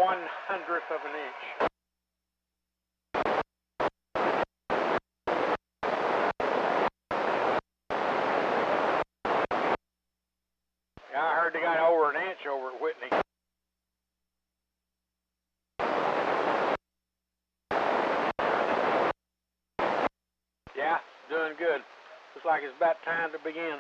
1/100th of an inch. Yeah, I heard they got over an inch over at Whitney. Yeah, doing good. Looks like it's about time to begin.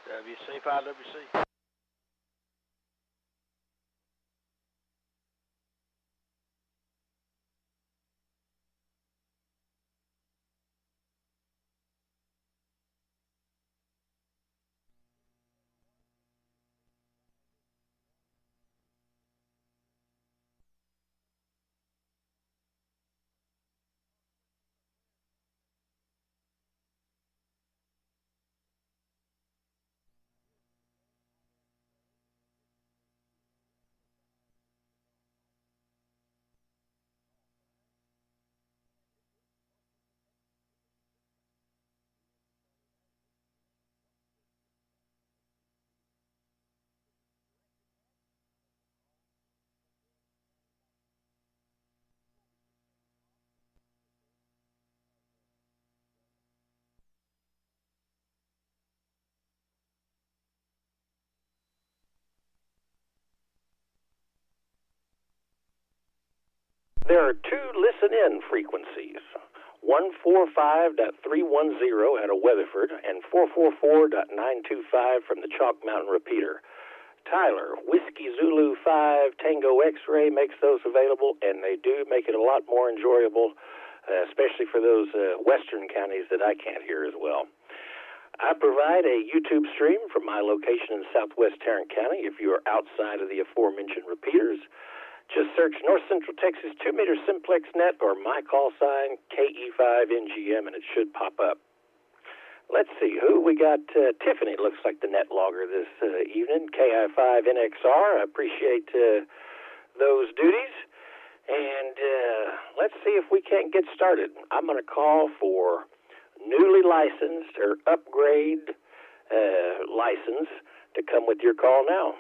WC5WC. There are two listen-in frequencies, 145.310 out of Weatherford and 444.925 from the Chalk Mountain repeater. Tyler, Whiskey Zulu 5 Tango X-Ray makes those available, and they do make it a lot more enjoyable, especially for those western counties that I can't hear as well. I provide a YouTube stream from my location in southwest Tarrant County. If you are outside of the aforementioned repeaters, just search North Central Texas 2-meter Simplex net or my call sign KE5NGM and it should pop up. Let's see who we got. Tiffany looks like the net logger this evening. KI5NXR. I appreciate those duties. And let's see if we can't get started. I'm going to call for newly licensed or upgrade license to come with your call now.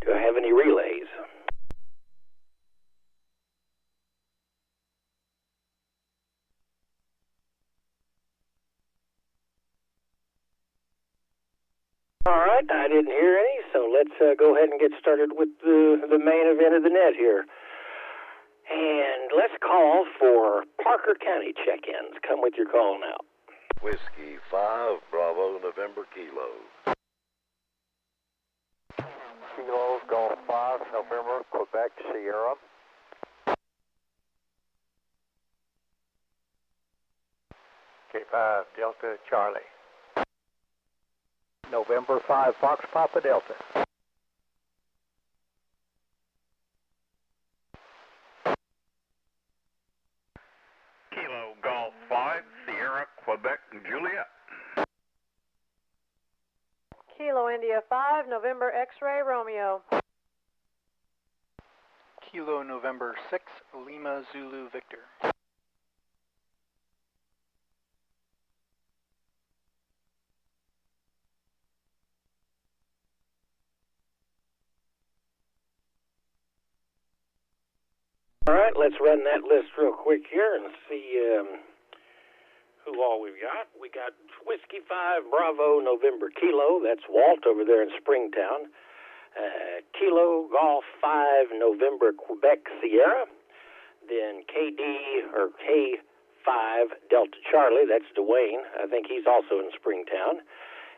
Do I have any relays? All right, I didn't hear any, so let's go ahead and get started with the main event of the net here. And let's call for Parker County check-ins. Come with your call now. Whiskey 5 Bravo November Kilo. Kilos, Golf 5, November, Quebec, Sierra. K5, Delta, Charlie. November 5, Fox Papa Delta. Kilo, Golf 5, Sierra, Quebec, Juliet. Kilo India 5, November X-Ray Romeo. Kilo November 6, Lima Zulu Victor. All right, let's run that list real quick here and see who all we've got. We got Whiskey 5 Bravo November Kilo. That's Walt over there in Springtown. Kilo Golf 5 November Quebec Sierra. Then KD or K5 Delta Charlie. That's Dwayne. I think he's also in Springtown.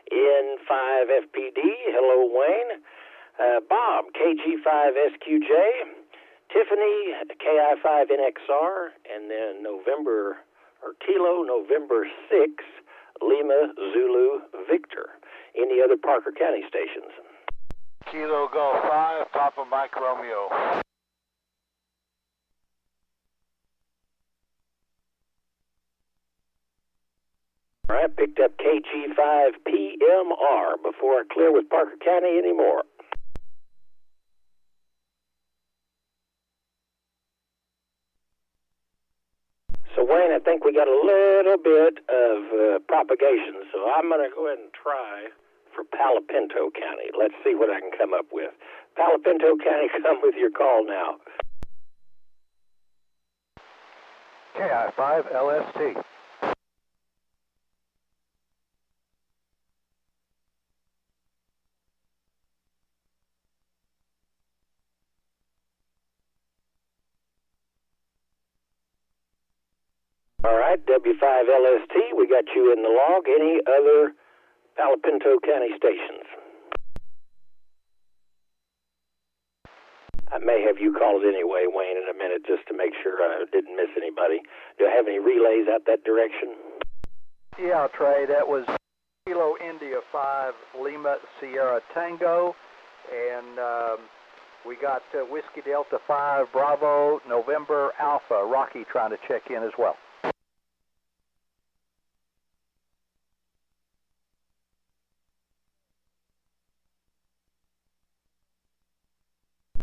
N5 FPD. Hello, Wayne. Bob KG5 SQJ. Tiffany, KI5NXR, and then Kilo November 6, Lima Zulu Victor. Any other Parker County stations? Kilo, Golf 5, Papa Mike Romeo. All right, picked up KG5PMR before I clear with Parker County anymore. So, Wayne, I think we got a little bit of propagation, so I'm going to go ahead and try for Palo Pinto County. Let's see what I can come up with. Palo Pinto County, come with your call now. KI5 LST. All right, W5LST, we got you in the log. Any other Palo Pinto County stations? I may have you call it anyway, Wayne, in a minute just to make sure I didn't miss anybody. Do I have any relays out that direction? Yeah, Trey, that was Kilo India 5 Lima Sierra Tango, and we got Whiskey Delta 5 Bravo November Alpha Rocky trying to check in as well.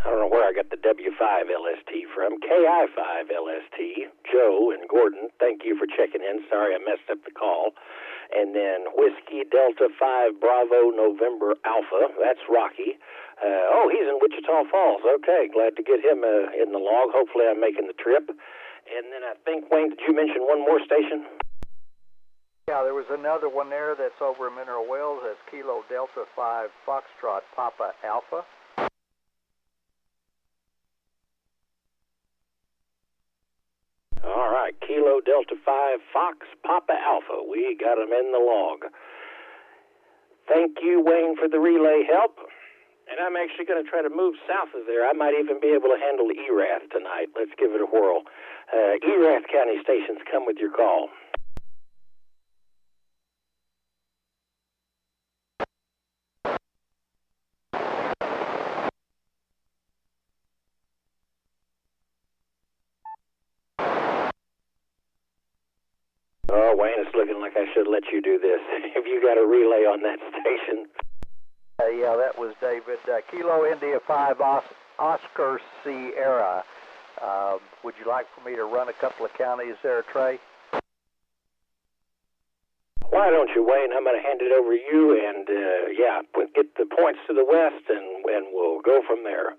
I don't know where I got the W5LST from. KI5LST, Joe and Gordon, thank you for checking in. Sorry I messed up the call. And then Whiskey Delta 5 Bravo November Alpha, that's Rocky. He's in Wichita Falls. Okay, glad to get him in the log. Hopefully I'm making the trip. And then I think, Wayne, did you mention one more station? Yeah, there was another one there that's over in Mineral Wells. That's Kilo Delta 5 Foxtrot Papa Alpha. All right, Kilo Delta 5 Fox Papa Alpha. We got him in the log. Thank you, Wayne, for the relay help. And I'm actually going to try to move south of there. I might even be able to handle Erath tonight. Let's give it a whirl. Erath County stations, come with your call. Oh, Wayne, it's looking like I should let you do this. Have you got a relay on that station? Yeah, that was David. Kilo India 5 Oscar Sierra. Would you like for me to run a couple of counties there, Trey? Why don't you, Wayne? I'm going to hand it over to you, and we'll get the points to the west, and we'll go from there.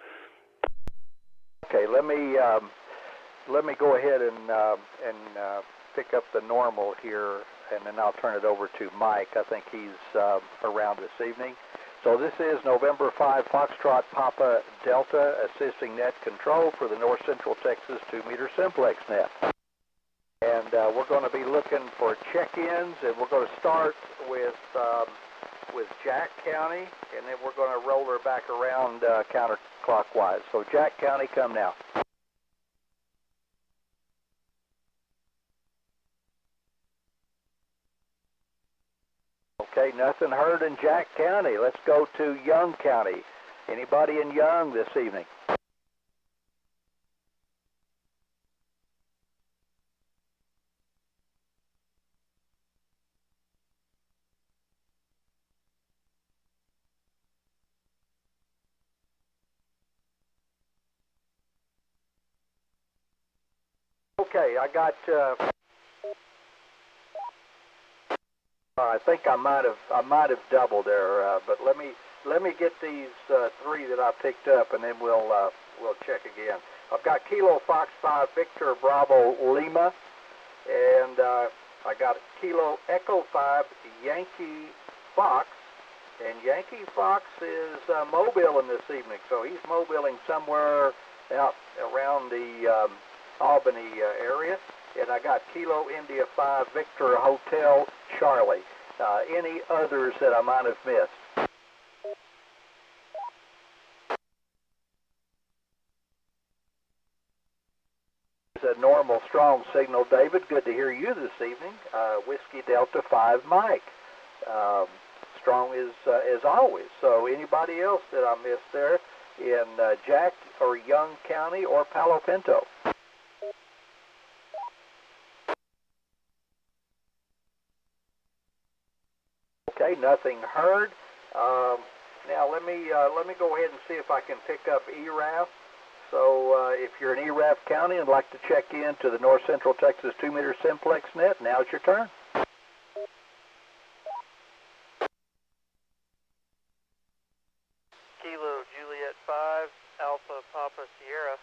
Okay, let me go ahead and pick up the normal here, and then I'll turn it over to Mike. I think he's around this evening. So this is November 5 Foxtrot Papa Delta assisting net control for the North Central Texas 2-meter Simplex net. And we're going to be looking for check-ins, and we're going to start with Jack County, and then we're going to roll her back around counterclockwise. So Jack County, come now. Okay, nothing heard in Jack County. Let's go to Young County. Anybody in Young this evening? Okay, I got. I think I might have doubled there, but let me get these three that I picked up, and then we'll check again. I've got Kilo Fox 5 Victor Bravo Lima, and I got Kilo Echo 5 Yankee Fox, and Yankee Fox is mobiling this evening, so he's mobiling somewhere out around the Albany area. And I got Kilo India 5 Victor Hotel Charlie. Any others that I might have missed? It's a normal strong signal, David. Good to hear you this evening. Whiskey Delta 5 Mike. Strong as always. So anybody else that I missed there in Jack or Young County or Palo Pinto? nothing heard. Now let me go ahead and see if I can pick up ERAF. So if you're in ERAF County and like to check in to the North Central Texas 2-meter Simplex net, now's your turn. Kilo Juliet 5, Alpha Papa Sierra.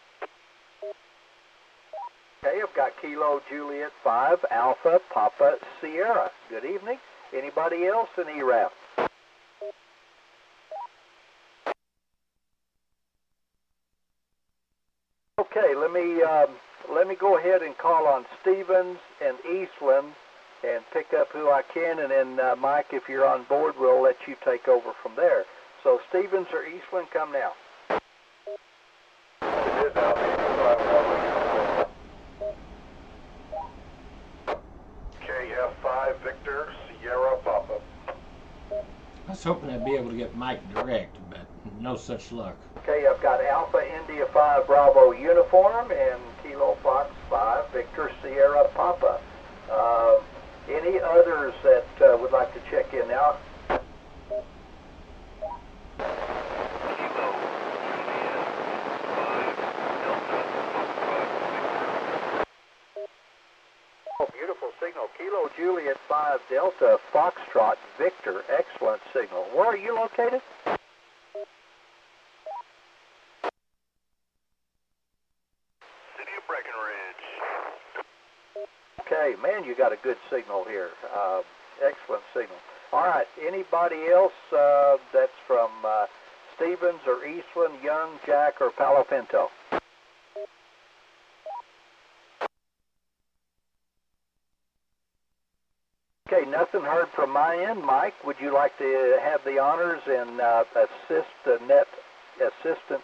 Okay, I've got Kilo Juliet 5, Alpha Papa Sierra. Good evening. Anybody else in ERAF? Okay, let me go ahead and call on Stevens and Eastland and pick up who I can, and then Mike, if you're on board, we'll let you take over from there. So Stevens or Eastland, come now. KF5 Victor Sierra Papa. I was hoping I'd be able to get Mike direct, but no such luck. Okay, I've got Alpha India 5 Bravo Uniform and Kilo Fox 5 Victor Sierra Papa. Any others that would like to check in now? Oh, beautiful signal. Kilo Juliet 5 Delta Foxtrot Victor. Excellent signal. Where are you located? City of Breckenridge. Okay, man, you got a good signal here. Excellent signal. All right, anybody else that's from Stevens or Eastland, Young, Jack, or Palo Pinto? Okay, nothing heard from my end. Mike, would you like to have the honors and assistant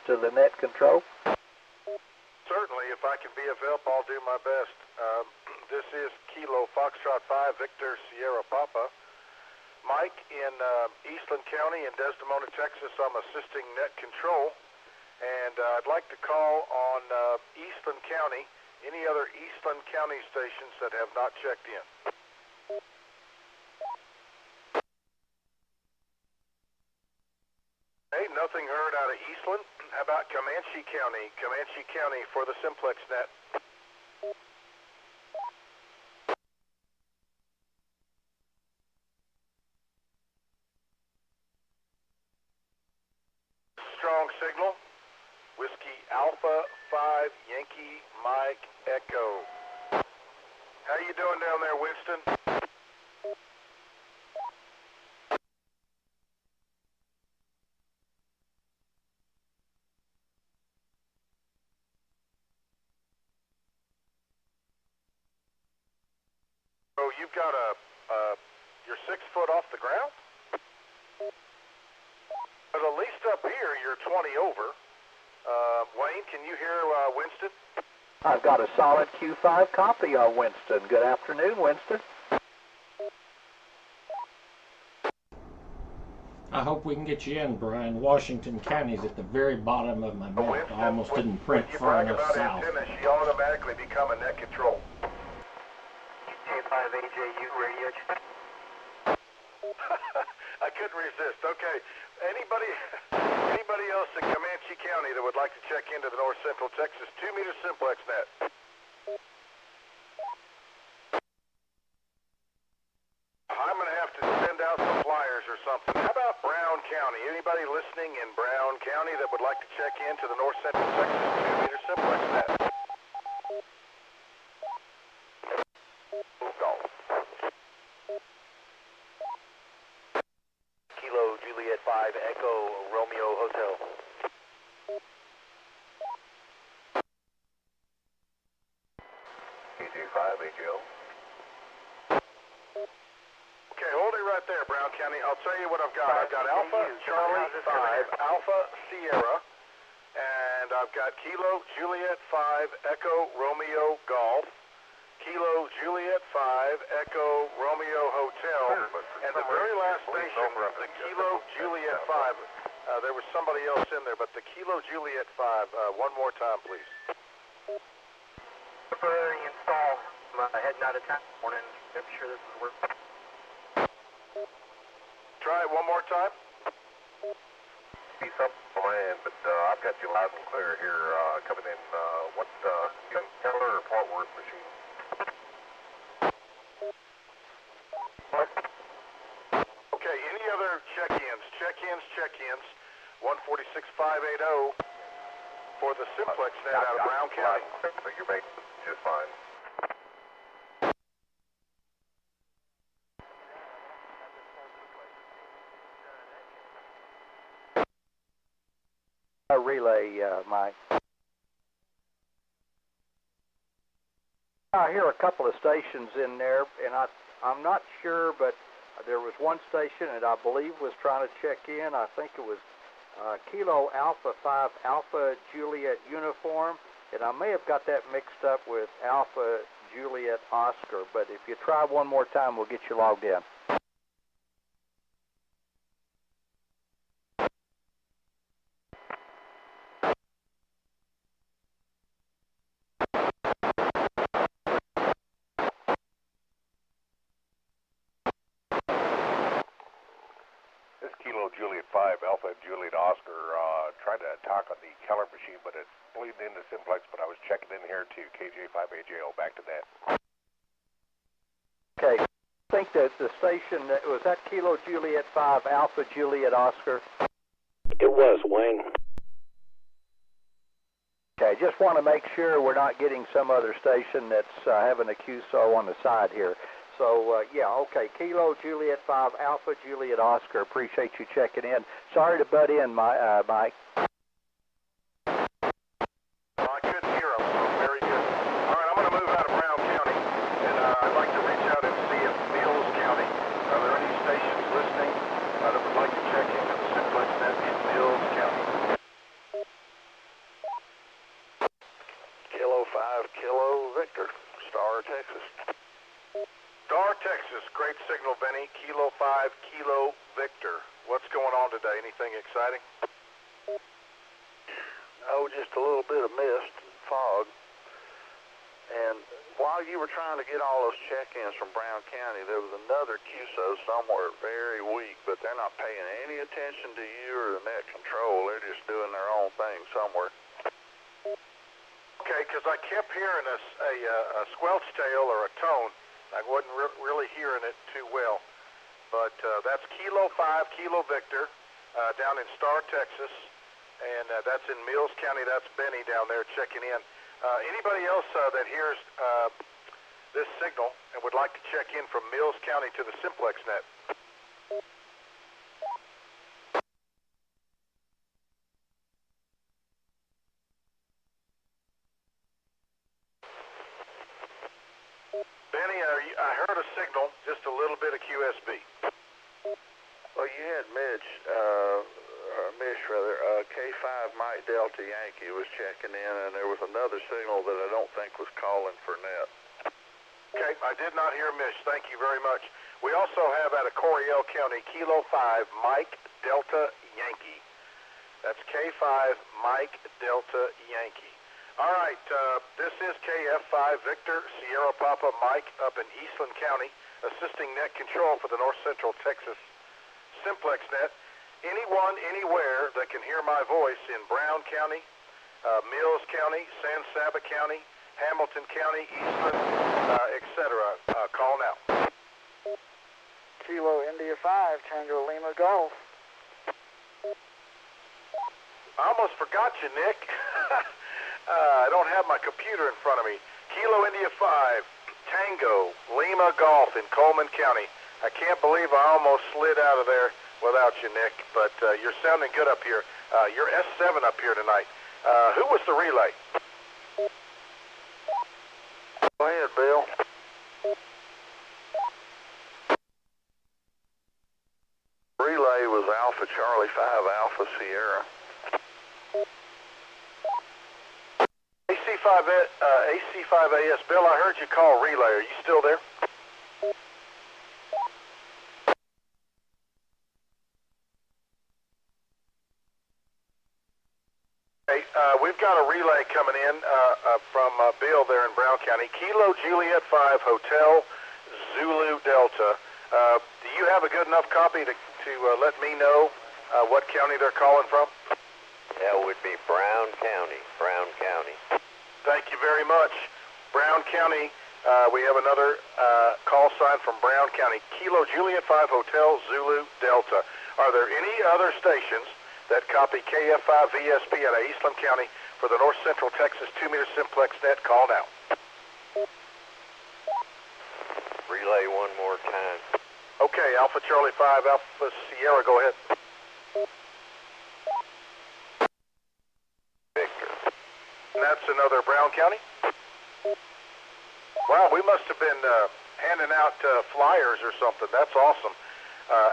to the net control? Certainly, if I can be of help, I'll do my best. This is Kilo Foxtrot 5 Victor Sierra Papa. Mike, in Eastland County in Desdemona, Texas, I'm assisting net control. And I'd like to call on Eastland County, any other Eastland County stations that have not checked in. Hey, nothing heard out of Eastland. How about Comanche County? Comanche County for the Simplex net. Strong signal. Whiskey Alpha 5 Yankee Mike Echo. How you doing down there, Winston? So you've got you're 6 foot off the ground? But at least up here, you're 20 over. Wayne, can you hear Winston? I've got a solid Q5 copy on Winston. Good afternoon, Winston. I hope we can get you in, Brian. Washington County's at the very bottom of my map. I almost didn't print far enough south. When you brag about antennas, she automatically become a net control. J5AJU radio check. I couldn't resist. Okay. Anybody else in Comanche County that would like to check into the North Central Texas 2-meter Simplex net? I'm going to have to send out some flyers or something. How about Brown County? Anybody listening in Brown County that would like to check into the North Central Texas 2-meter Simplex net? Kilo Juliet 5 Echo Romeo Hotel. EJ5 HO. Okay, hold it right there, Brown County. I'll tell you what I've got. I've got Alpha Charlie 5 Alpha Sierra, and I've got Kilo Juliet 5 Echo Romeo Golf. Kilo Juliet 5 Echo Romeo Hotel, and the very last station, the Kilo Juliet 5, there was somebody else in there, but the Kilo Juliet 5, one more time, please. Temporary install. I'm heading out of town this morning. I'm sure this is working. Try it one more time. See something on my end, but I've got you loud and clear here coming in. What Keller or Fort Worth machine? What? Okay, any other check-ins? Check-ins. 146580 for the Simplex net out of Brown County. So you're making just fine. A relay, Mike. I hear a couple of stations in there, and I'm not sure, but there was one station that I believe was trying to check in. I think it was Kilo Alpha 5 Alpha Juliet Uniform, and I may have got that mixed up with Alpha Juliet Oscar, but if you try one more time, we'll get you logged in. Juliet 5 Alpha Juliet Oscar trying to talk on the Keller machine, but it's bleeding into Simplex, but I was checking in here to KJ5AJO, back to that. Okay, I think that the station, was that Kilo Juliet 5 Alpha Juliet Oscar? It was, Wayne. Okay, just want to make sure we're not getting some other station that's having a QSO on the side here. So, yeah, okay, Kilo Juliet 5 Alpha Juliet Oscar. Appreciate you checking in. Sorry to butt in, Mike. I couldn't hear him, so very good. All right, I'm going to move out of Brown County, and I'd like to reach out and see if Mills County, are there any stations listening that would like to check into the Simplex net in Mills County? Kilo 5 Kilo Victor, Star, Texas. Star, Texas, great signal, Benny. Kilo 5 Kilo Victor. What's going on today? Anything exciting? Oh, just a little bit of mist and fog. And while you were trying to get all those check-ins from Brown County, there was another QSO somewhere very weak, but they're not paying any attention to you or the net control. They're just doing their own thing somewhere. Okay, because I kept hearing a squelch tail or a tone. I wasn't really hearing it too well. But that's Kilo 5 Kilo Victor down in Star, Texas. And that's in Mills County. That's Benny down there checking in. Anybody else that hears this signal and would like to check in from Mills County to the Simplex net? Benny, I heard a signal, just a little bit of QSB. Well, you had Mish, K5 Mike Delta Yankee was checking in, and there was another signal that I don't think was calling for net. Okay, I did not hear Mish. Thank you very much. We also have out of Coryell County, Kilo 5 Mike Delta Yankee. That's K5 Mike Delta Yankee. All right, this is KF5 Victor Sierra Papa Mike up in Eastland County, assisting net control for the North Central Texas Simplex net. Anyone, anywhere that can hear my voice in Brown County, Mills County, San Saba County, Hamilton County, Eastland, etc., call now. Kilo India 5, Tango Lima Golf. I almost forgot you, Nick. I don't have my computer in front of me. Kilo India 5, Tango, Lima Golf in Coleman County. I can't believe I almost slid out of there without you, Nick, but you're sounding good up here. You're S7 up here tonight. Who was the relay? Go ahead, Bill. Relay was Alpha Charlie 5 Alpha Sierra. AC5AS, Bill, I heard you call relay. Are you still there? Hey, we've got a relay coming in from Bill there in Brown County. Kilo Juliet 5 Hotel Zulu Delta. Do you have a good enough copy to to let me know what county they're calling from? That would be Brown County. Brown County. Thank you very much. Brown County, we have another call sign from Brown County. Kilo Juliet 5 Hotel Zulu Delta. Are there any other stations that copy KF5 VSP out of Eastland County for the North Central Texas 2-meter simplex net? Call now. Relay one more time. Okay, Alpha Charlie 5, Alpha Sierra, go ahead. Victor. And that's another Brown County? Wow, we must have been handing out flyers or something. That's awesome.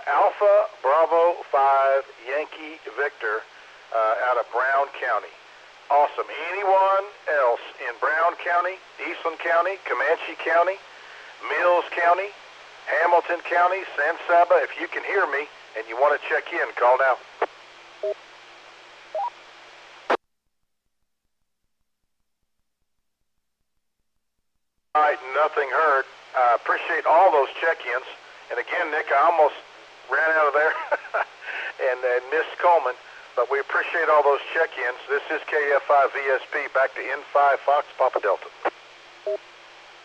Alpha Bravo 5 Yankee Victor out of Brown County. Awesome. Anyone else in Brown County, Eastland County, Comanche County, Mills County, Hamilton County, San Saba? If you can hear me and you want to check in, call now. All right, nothing heard. Appreciate all those check-ins. And again, Nick, I almost ran out of there and missed Coleman, but we appreciate all those check-ins. This is KF5 VSP, back to N5 Fox Papa Delta.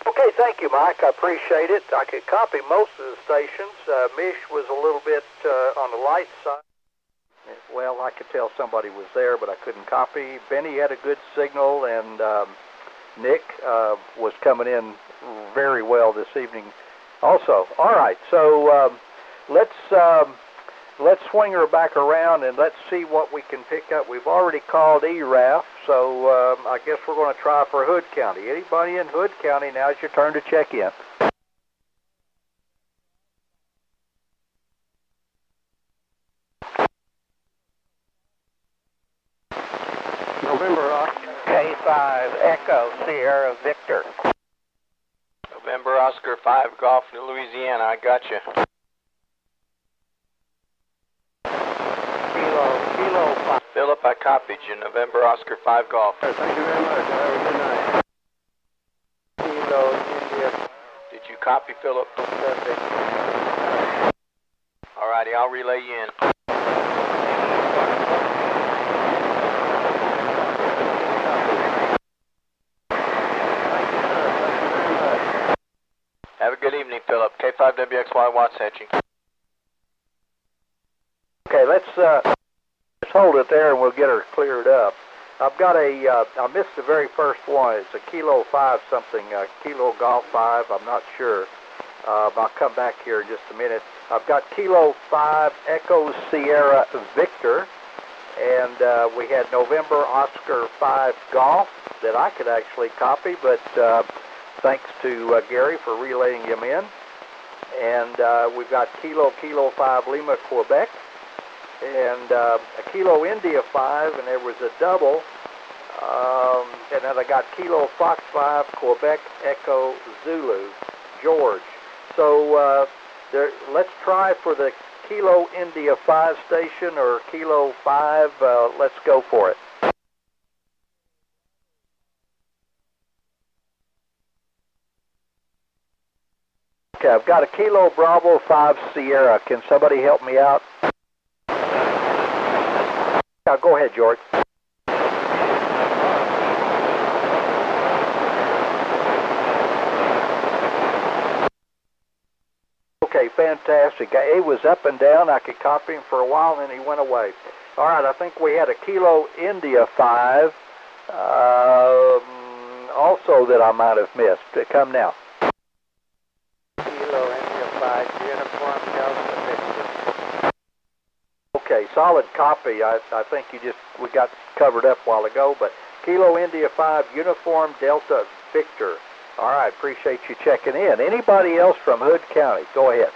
Okay, thank you, Mike. I appreciate it. I could copy most of the stations. Mish was a little bit on the light side. Well, I could tell somebody was there, but I couldn't copy. Benny had a good signal, and Nick was coming in very well this evening also. All right, so let's swing her back around and let's see what we can pick up. We've already called ERAF, so I guess we're going to try for Hood County. Anybody in Hood County, now it's your turn to check in. November K5 Echo Sierra Victor. November Oscar 5 Golf, Louisiana. I got you. Kilo 5. Philip, I copied you. November Oscar 5 Golf. Thank you very much. Have a good night. Kilo India. Did you copy, Philip? All righty, I'll relay you in. Have a good evening, Philip. K5WXY Watts hatching. Okay, let's hold it there and we'll get her cleared up. I've got I missed the very first one. It's a Kilo 5 something, Kilo Golf 5, I'm not sure. I'll come back here in just a minute. I've got Kilo 5 Echo Sierra Victor, and we had November Oscar 5 Golf that I could actually copy, but thanks to Gary for relaying him in. And we've got Kilo 5 Lima Quebec, and a Kilo India 5, and there was a double. And then I got Kilo Fox 5 Quebec Echo Zulu George. So let's try for the Kilo India 5 station or Kilo 5. Let's go for it. Okay, I've got a Kilo Bravo 5 Sierra. Can somebody help me out? Now, go ahead, George. Okay, fantastic. He was up and down. I could copy him for a while, and then he went away. All right, I think we had a Kilo India 5 also that I might have missed. Come now. Kilo India 5 Uniform Delta Victor. Okay, solid copy. I think we got covered up a while ago, but Kilo India 5 Uniform Delta Victor. All right, appreciate you checking in. Anybody else from Hood County? Go ahead.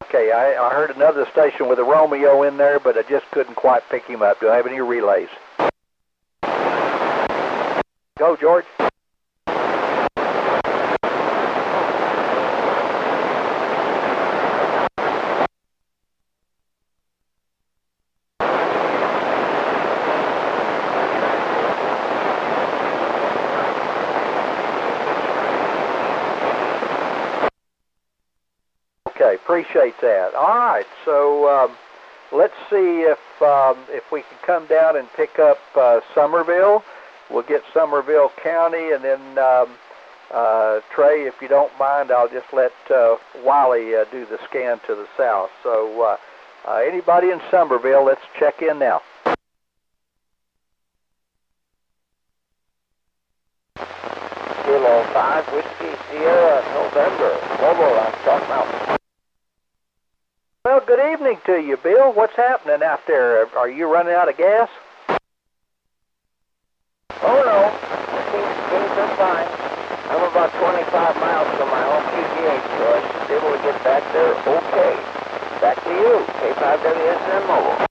Okay, I heard another station with a Romeo in there, but I just couldn't quite pick him up. Do I have any relays? Go, George. Okay, appreciate that. All right, so let's see if we can come down and pick up Somerville. We'll get Somerville County, and then Trey, if you don't mind, I'll just let Wiley do the scan to the south. So anybody in Somerville, let's check in now. Kilo 5 Whiskey Sierra November. Mobile on Chalk Mountain. Well, good evening to you, Bill. What's happening out there? Are you running out of gas? Oh no, things are fine. I'm about 25 miles from my home PGH, so I should be able to get back there okay. Back to you, K5WSM Mobile.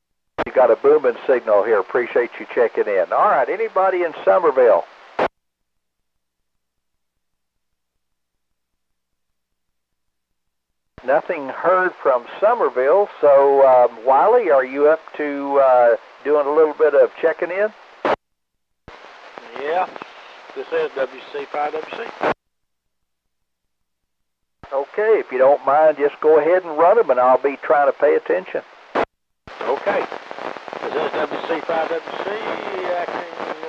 You got a booming signal here. Appreciate you checking in. All right, anybody in Somerville? Nothing heard from Somerville, so Wiley, are you up to doing a little bit of checking in? Yeah, this is WC5WC. Okay, if you don't mind, just go ahead and run them, and I'll be trying to pay attention. Okay, this is WC5WC,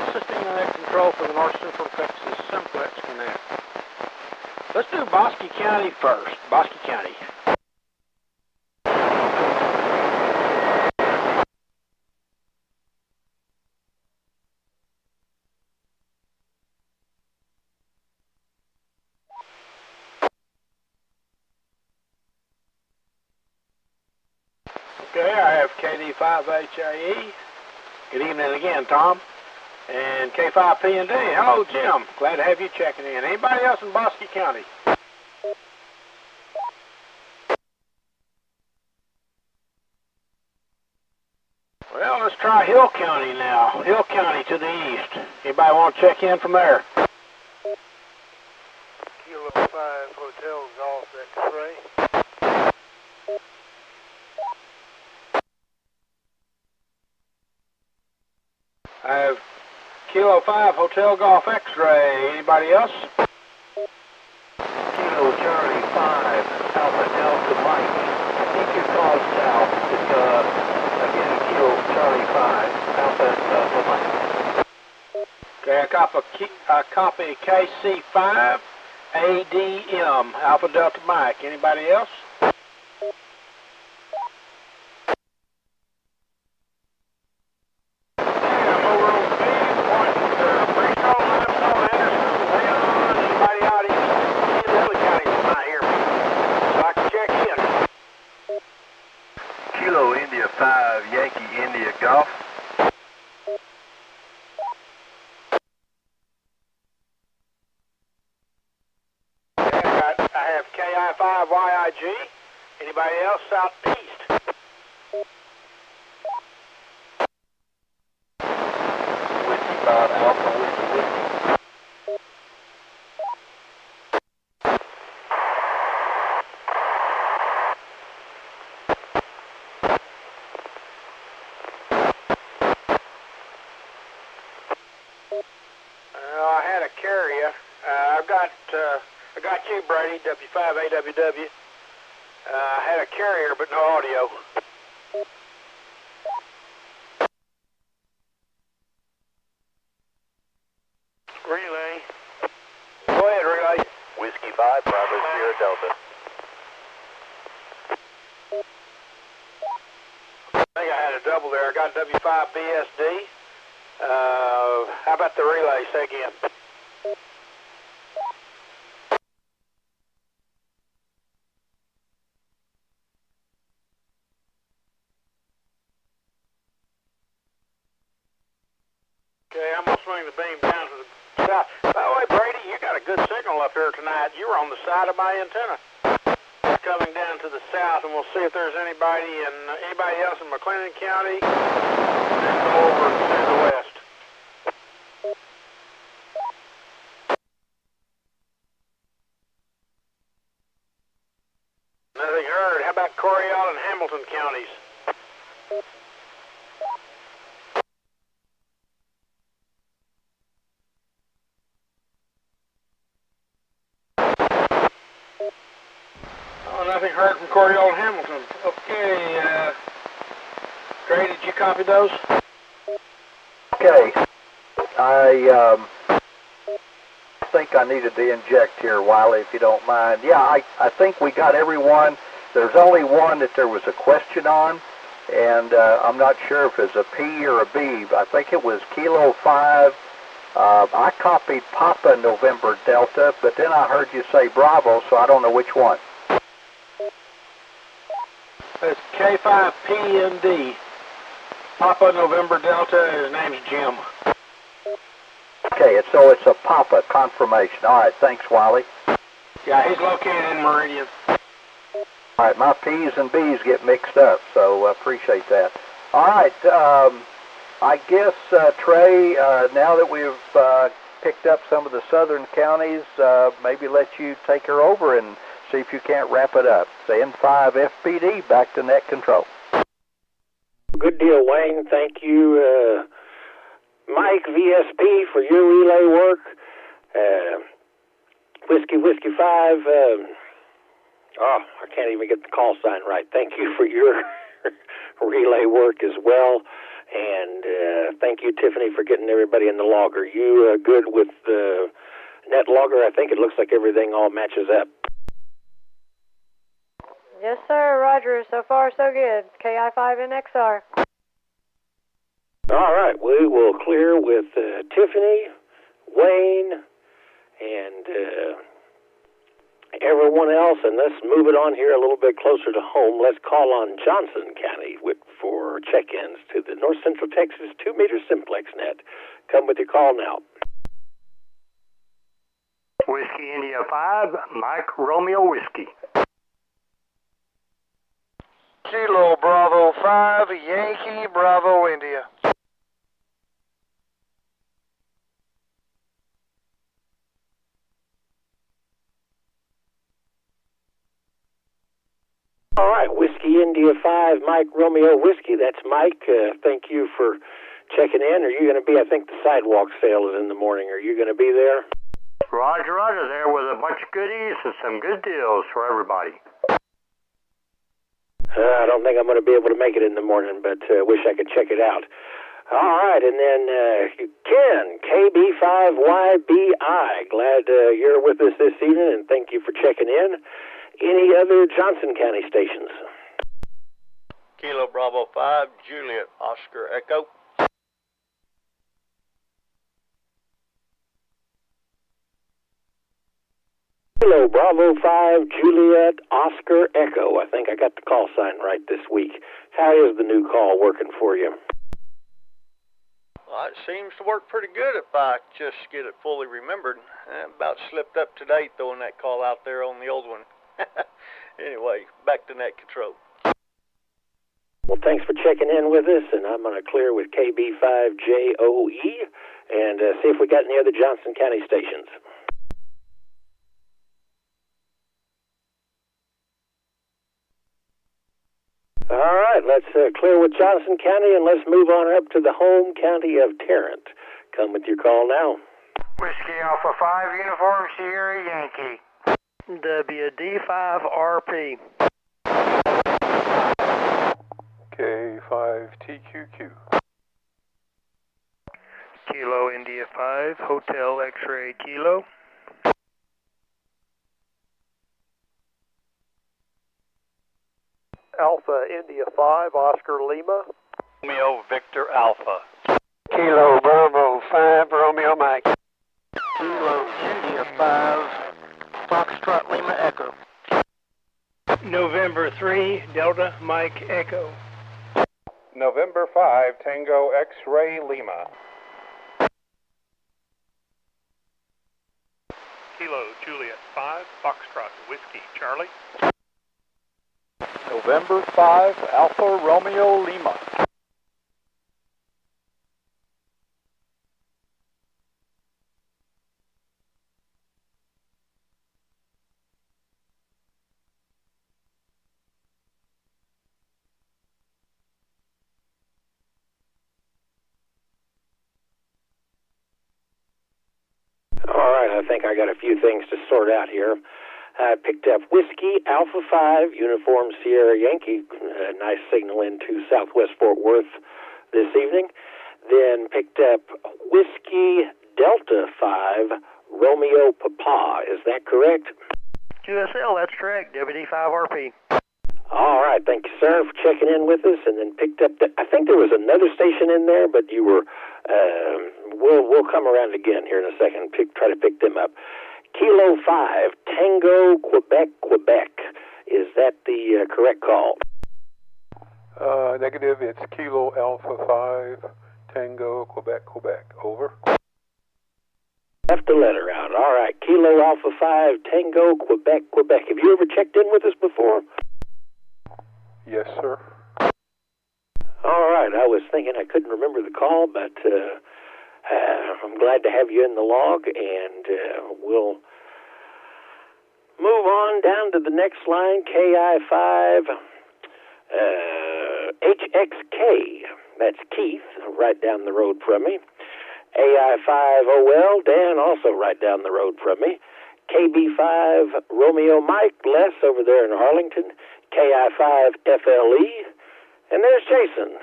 assisting in that control for the North Central Texas Simplex Connect. Let's do Bosque County first. Bosque County. Okay, I have KD5HAE. Good evening again, Tom. And K5PND. Hello, Jim. Glad to have you checking in. Anybody else in Bosque County? Well, let's try Hill County now. Hill County to the east. Anybody want to check in from there? Kilo 5 Hotel Golf X-ray. I have Kilo 5 Hotel Golf X-ray. Anybody else? Kilo Charlie 5 Alpha Delta Mike. I think your call's south. It's again Kilo Charlie 5 Alpha Delta Mike. Okay, I copy KC5 ADM Alpha Delta Mike. Anybody else? Kilo India 5 Yankee India Golf. I have KI5YIG. Anybody else southeast? Whiskey 5 Alpha Whiskey Whiskey. I had a carrier. I got you, Brady, W5AWW. I had a carrier, but no audio. Relay. Go ahead, Relay. Whiskey 5 Bravo Sierra Delta. I think I had a double there. I got W5BSD. How about the relay? Say again. Okay, I'm going to swing the beam down to the south. By the way, Brady, you got a good signal up here tonight. You were on the side of my antenna. It's coming down to the south, and we'll see if there's anybody else in McLennan County. And then go over to the west. Nothing heard. How about Coryell and Hamilton counties? Oh, nothing heard from Coriol and Hamilton. Okay, Trey, did you copy those? Okay. I think I needed to inject here, Wiley, if you don't mind. Yeah, I think we got everyone. There's only one that there was a question on, and I'm not sure if it's a P or a B. I think it was Kilo 5. I copied Papa November Delta, but then I heard you say Bravo, so I don't know which one. It's K5PND. Papa November Delta, his name's Jim. Okay, so it's a Papa confirmation. All right, thanks, Wiley. Yeah, he's located in Meridian. All right, my P's and B's get mixed up, so appreciate that. All right, I guess, Trey, now that we've picked up some of the southern counties, maybe let you take her over and see if you can't wrap it up. The N5 FPD back to net control. Good deal, Wayne. Thank you, Mike VSP, for your relay work. Whiskey 5. I can't even get the call sign right. Thank you for your relay work as well. And thank you, Tiffany, for getting everybody in the logger. You good with the net logger? I think it looks like everything all matches up. Yes, sir. Roger. So far, so good. KI5NXR. All right. We will clear with Tiffany, Wayne, and everyone else, and let's move it on here a little bit closer to home. Let's call on Johnson County for check-ins to the North Central Texas 2-meter Simplex net. Come with your call now. Whiskey India 5, Mike Romeo Whiskey. Kilo Bravo 5, Yankee Bravo India. All right, Whiskey India 5, Mike Romeo Whiskey. That's Mike. Thank you for checking in. Are you going to be, I think the sidewalk sale is in the morning. Are you going to be there? Roger, Roger, there with a bunch of goodies and some good deals for everybody. I don't think I'm going to be able to make it in the morning, but wish I could check it out. All right, and then Ken, KB5YBI. Glad you're with us this evening, and thank you for checking in. Any other Johnson County stations? Kilo Bravo 5, Juliet Oscar Echo. Kilo Bravo 5, Juliet Oscar Echo. I think I got the call sign right this week. How is the new call working for you? Well, it seems to work pretty good if I just get it fully remembered. I about slipped up to date throwing that call out there on the old one. Anyway, back to net control. Well, thanks for checking in with us, and I'm going to clear with KB5JOE and see if we got any other Johnson County stations. All right, let's clear with Johnson County, and let's move on up to the home county of Tarrant. Come with your call now. Whiskey Alpha 5, Uniform Sierra Yankee. WD5RP. K5TQQ. Kilo India 5, Hotel X-Ray Kilo. Alpha India 5, Oscar Lima. Romeo Victor Alpha. Kilo Bravo 5, Romeo Mike. Kilo India 5, Foxtrot Lima Echo. November 3, Delta Mike Echo. November 5, Tango X-Ray Lima. Kilo Juliet 5, Foxtrot Whiskey Charlie. November 5, Alpha Romeo Lima. All right, I think I got a few things to sort out here. I picked up Whiskey Alpha 5, Uniform Sierra Yankee, nice signal into Southwest Fort Worth this evening. Then picked up Whiskey Delta 5, Romeo Papa. Is that correct? QSL, that's correct. WD5RP. All right, thank you, sir, for checking in with us. And then picked up, I think there was another station in there, but you were, we'll come around again here in a second, try to pick them up. Kilo 5, Tango, Quebec, Quebec. Is that the correct call? Negative, it's Kilo Alpha 5, Tango, Quebec, Quebec. Over. Left a letter out. All right, Kilo Alpha 5, Tango, Quebec, Quebec. Have you ever checked in with us before? Yes, sir. All right, I was thinking I couldn't remember the call, but I'm glad to have you in the log, and we'll move on down to the next line, KI5 HXK. That's Keith, right down the road from me. AI5OL, Dan, also right down the road from me. KB5 Romeo Mike, Les over there in Arlington. KI5 FLE. And there's Jason.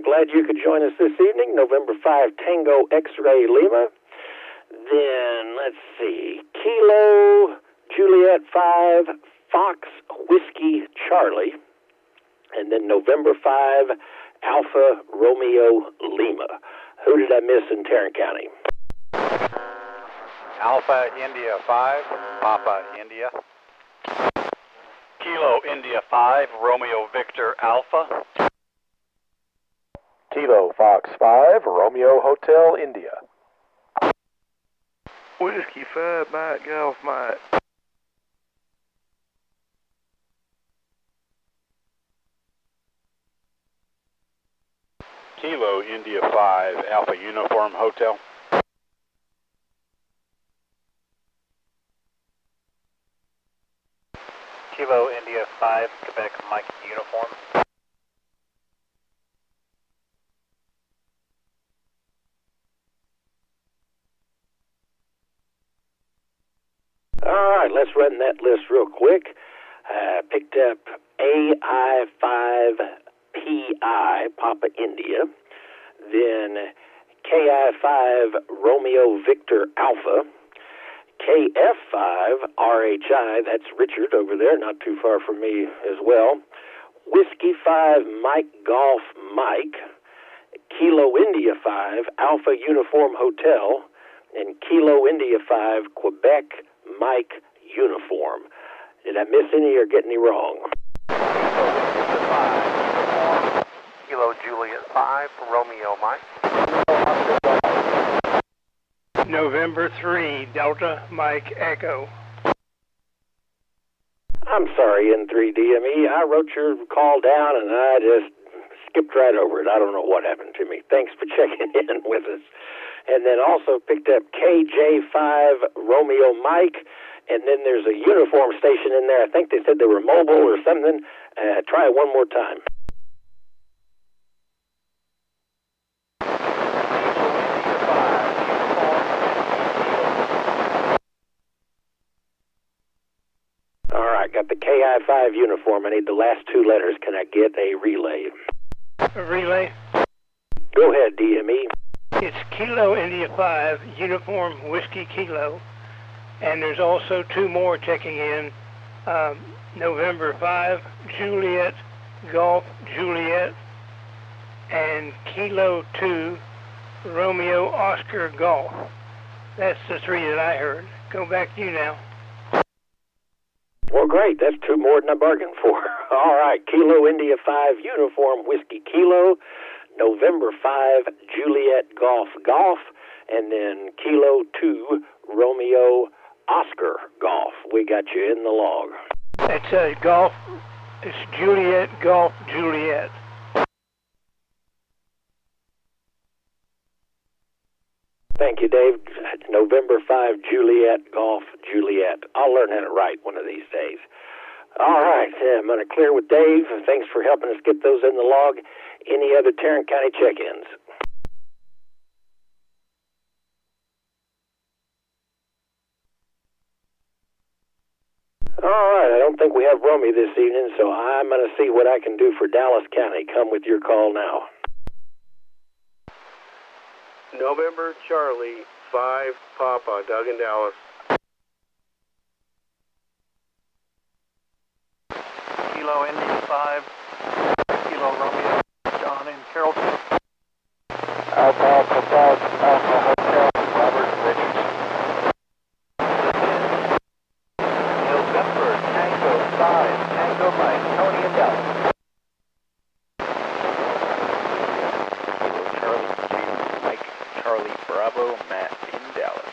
Glad you could join us this evening. November 5 Tango X-Ray Lima. Then, let's see, Kilo Juliet 5 Fox Whiskey Charlie. And then November 5 Alpha Romeo Lima. Who did I miss in Tarrant County? Alpha India 5, Papa India. Kilo India 5, Romeo Victor Alpha. Kilo Fox 5, Romeo Hotel India. Whiskey 5, Mike Golf Mike. Kilo India 5, Alpha Uniform Hotel. Kilo India 5, Quebec Mike Uniform. All right, let's run that list real quick. Picked up AI5PI, Papa India. Then KI5 Romeo Victor Alpha. KF5 RHI, that's Richard over there, not too far from me as well. Whiskey 5 Mike Golf Mike. Kilo India 5 Alpha Uniform Hotel. And Kilo India 5 Quebec Mike Uniform. Did I miss any or get any wrong? Kilo Juliet 5, Romeo Mike. November 3, Delta Mike Echo. I'm sorry, N3DME. I wrote your call down and I just skipped right over it. I don't know what happened to me. Thanks for checking in with us. And then also picked up KJ5 Romeo Mike. And then there's a uniform station in there. I think they said they were mobile or something. Try it one more time. All right, got the KI5 uniform. I need the last two letters. Can I get a relay? A relay? Go ahead, DME. It's Kilo India 5, Uniform Whiskey Kilo. And there's also two more checking in. November 5, Juliet Golf Juliet. And Kilo 2, Romeo Oscar Golf. That's the three that I heard. Go back to you now. Well, great. That's two more than I bargained for. All right. Kilo India 5 Uniform Whiskey Kilo. November 5 Juliet Golf Golf. And then Kilo 2 Romeo Oscar Golf. We got you in the log. It's golf. It's Juliet Golf Juliet. Thank you, Dave. November 5 Juliet Golf Juliet. I'll learn how to write one of these days. All right. I'm going to clear with Dave. Thanks for helping us get those in the log. Any other Tarrant County check-ins? think we have Romy this evening, so I'm going to see what I can do for Dallas County. Come with your call now. November Charlie 5 Papa, Doug in Dallas. Kilo Indy 5, Kilo Romeo, John in Carrollton. Alpha Alpha 5, Alpha Hotel, Robert Richards. November Tango 5, Tango Mike, Tony in Dallas. Charlie 2, Mike, Charlie Bravo, Matt in Dallas.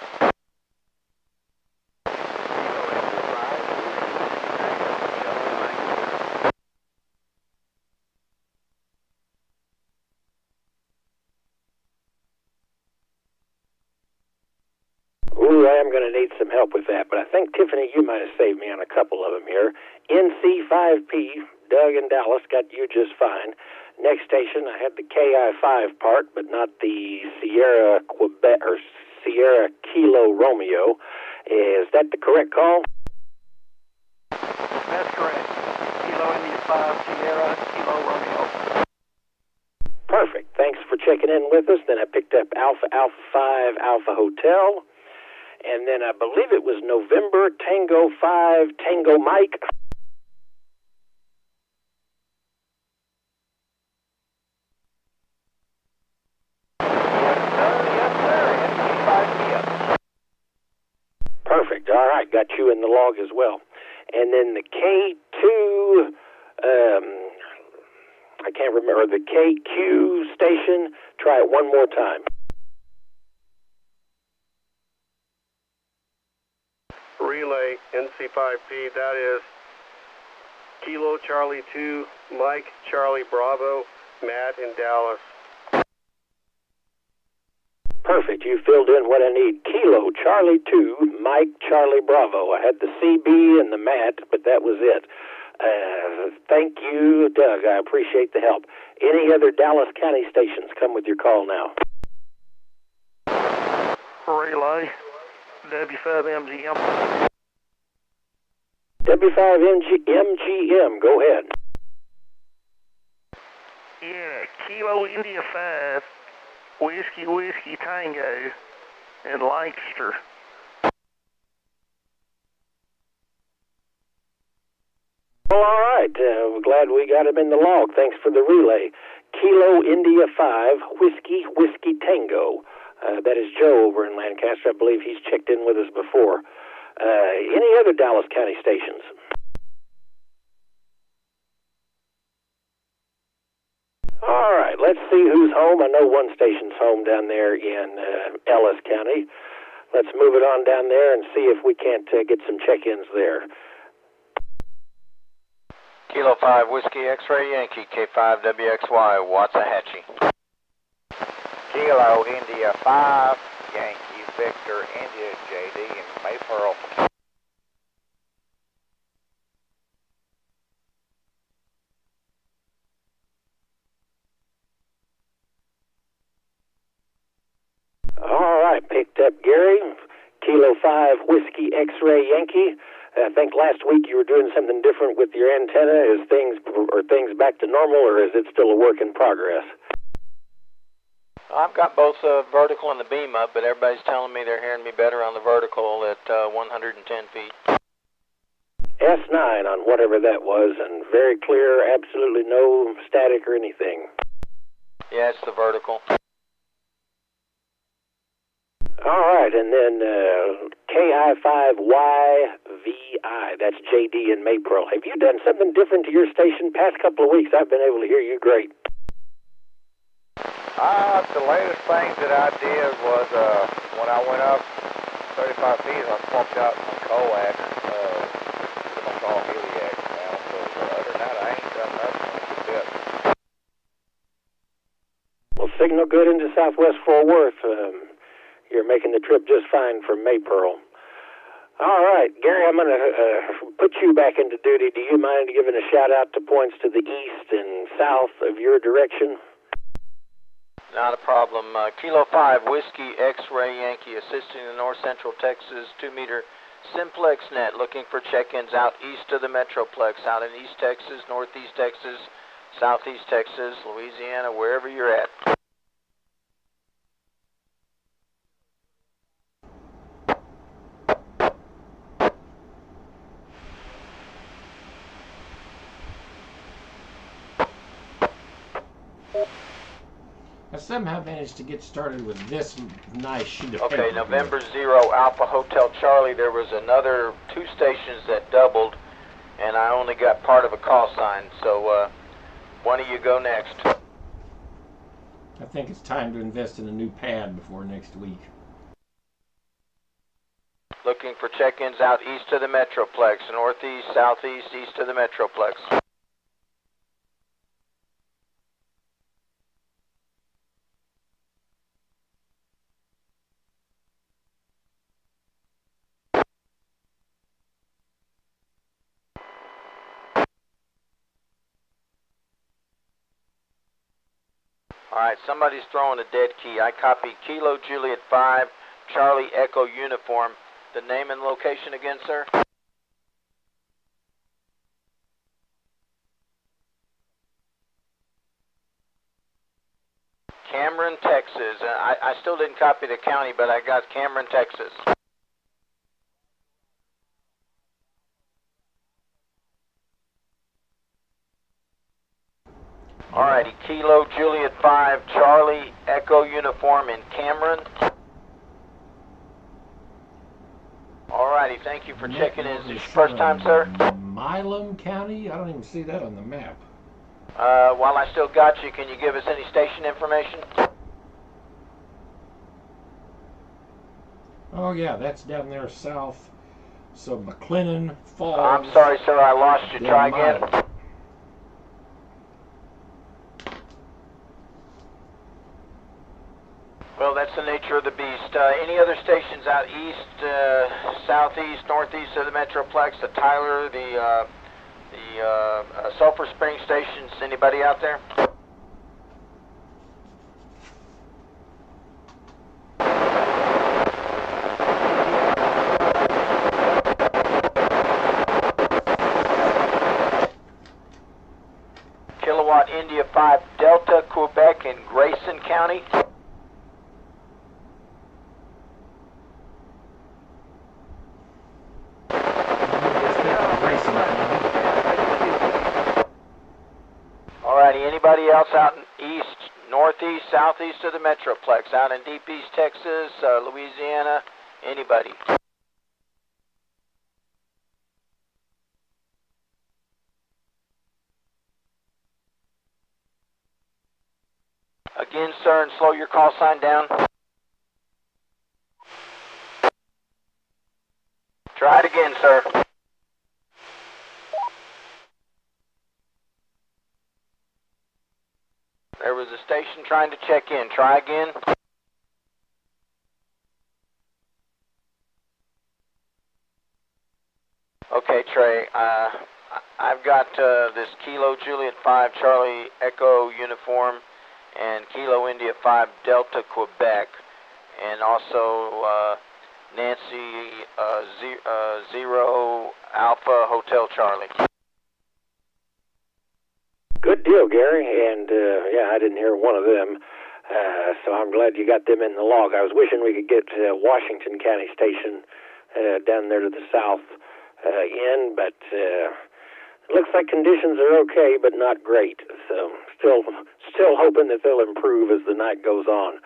Ooh, I am going to need some help with that, but I think, Tiffany, you might have saved me on a couple of them here. NC5P, Doug in Dallas, got you just fine. Next station, I had the KI5 part, but not the Sierra Quebec or Sierra Kilo Romeo. Is that the correct call? That's correct. Kilo Indy 5, Sierra, Kilo Romeo. Perfect. Thanks for checking in with us. Then I picked up Alpha Alpha 5 Alpha Hotel. And then I believe it was November Tango 5 Tango Mike. Yes, sir. NC5PM. Perfect. All right. Got you in the log as well. And then the K2, I can't remember, the KQ station. Try it one more time. Relay NC5P, that is Kilo Charlie 2, Mike Charlie Bravo, Matt in Dallas. Perfect. You filled in what I need. Kilo Charlie 2, Mike Charlie Bravo. I had the CB and the Matt, but that was it. Thank you, Doug. I appreciate the help. Any other Dallas County stations? Come with your call now. Relay. W5MGM. W5MGM, go ahead. Yeah, Kilo India 5, Whiskey Tango, in Lancaster. Well, all right. We're glad we got him in the log. Thanks for the relay. Kilo India 5, Whiskey Tango. That is Joe over in Lancaster. I believe he's checked in with us before. Any other Dallas County stations? All right, let's see who's home. I know one station's home down there in Ellis County. Let's move it on down there and see if we can't get some check-ins there. Kilo 5, Whiskey X-Ray Yankee, K5WXY, Waxahachie. Kilo India 5, Yankee Victor India JD in Maypearl. All right, picked up Gary. Kilo 5, Whiskey X-Ray Yankee. I think last week you were doing something different with your antenna. Are things back to normal, or is it still a work in progress? I've got both vertical and the beam up, but everybody's telling me they're hearing me better on the vertical at 110 feet. S9 on whatever that was, and very clear, absolutely no static or anything. Yeah, it's the vertical. All right, and then KI5YVI, that's JD in Maypearl. Have you done something different to your station? Past couple of weeks, I've been able to hear you great. The latest thing that I did was when I went up 35 feet, I swapped out some coax, what I call heliax now. So other than that, I ain't done nothing in a bit. Well, signal good into Southwest Fort Worth. You're making the trip just fine from Maypearl. All right, Gary, I'm going to put you back into duty. Do you mind giving a shout-out to points to the east and south of your direction? Not a problem. Kilo 5, Whiskey X-Ray Yankee, assisting the North Central Texas 2-meter Simplex Net, looking for check-ins out east of the Metroplex, out in East Texas, Northeast Texas, Southeast Texas, Louisiana, wherever you're at. I somehow managed to get started with this nice sheet of paper. Okay, November 0, Alpha Hotel Charlie. There was another 2 stations that doubled, and I only got part of a call sign. So, one of you go next. I think it's time to invest in a new pad before next week. Looking for check-ins out east of the Metroplex, northeast, southeast, east of the Metroplex. Alright, somebody's throwing a dead key. I copy Kilo Juliet 5, Charlie Echo Uniform. The name and location again, sir? Cameron, Texas. I still didn't copy the county, but I got Cameron, Texas. Alrighty, Kilo Juliet 5, Charlie Echo Uniform in Cameron. Alrighty, thank you for checking in. Is this your first time, sir? Milam County? I don't even see that on the map. While I still got you, can you give us any station information? Oh yeah, that's down there south. So McLennan Falls. I'm sorry, sir, I lost you. Try again. Well, that's the nature of the beast. Any other stations out east, southeast, northeast of the Metroplex? The Tyler, the Sulphur Spring stations? Anybody out there? Kilowatt India 5 Delta, Quebec in Grayson County. Alrighty, anybody else out in east, northeast, southeast of the Metroplex, out in deep East Texas, Louisiana, anybody? Again, sir, and slow your call sign down. Try it again, sir. There was a station trying to check in. Try again. Okay, Trey. I've got this Kilo Juliet 5 Charlie Echo Uniform and Kilo India 5 Delta Quebec, and also Nancy 0 Alpha Hotel Charlie. Good deal, Gary, and yeah, I didn't hear one of them, so I'm glad you got them in the log. I was wishing we could get Washington County Station down there to the south in, but it looks like conditions are okay, but not great, so still hoping that they'll improve as the night goes on.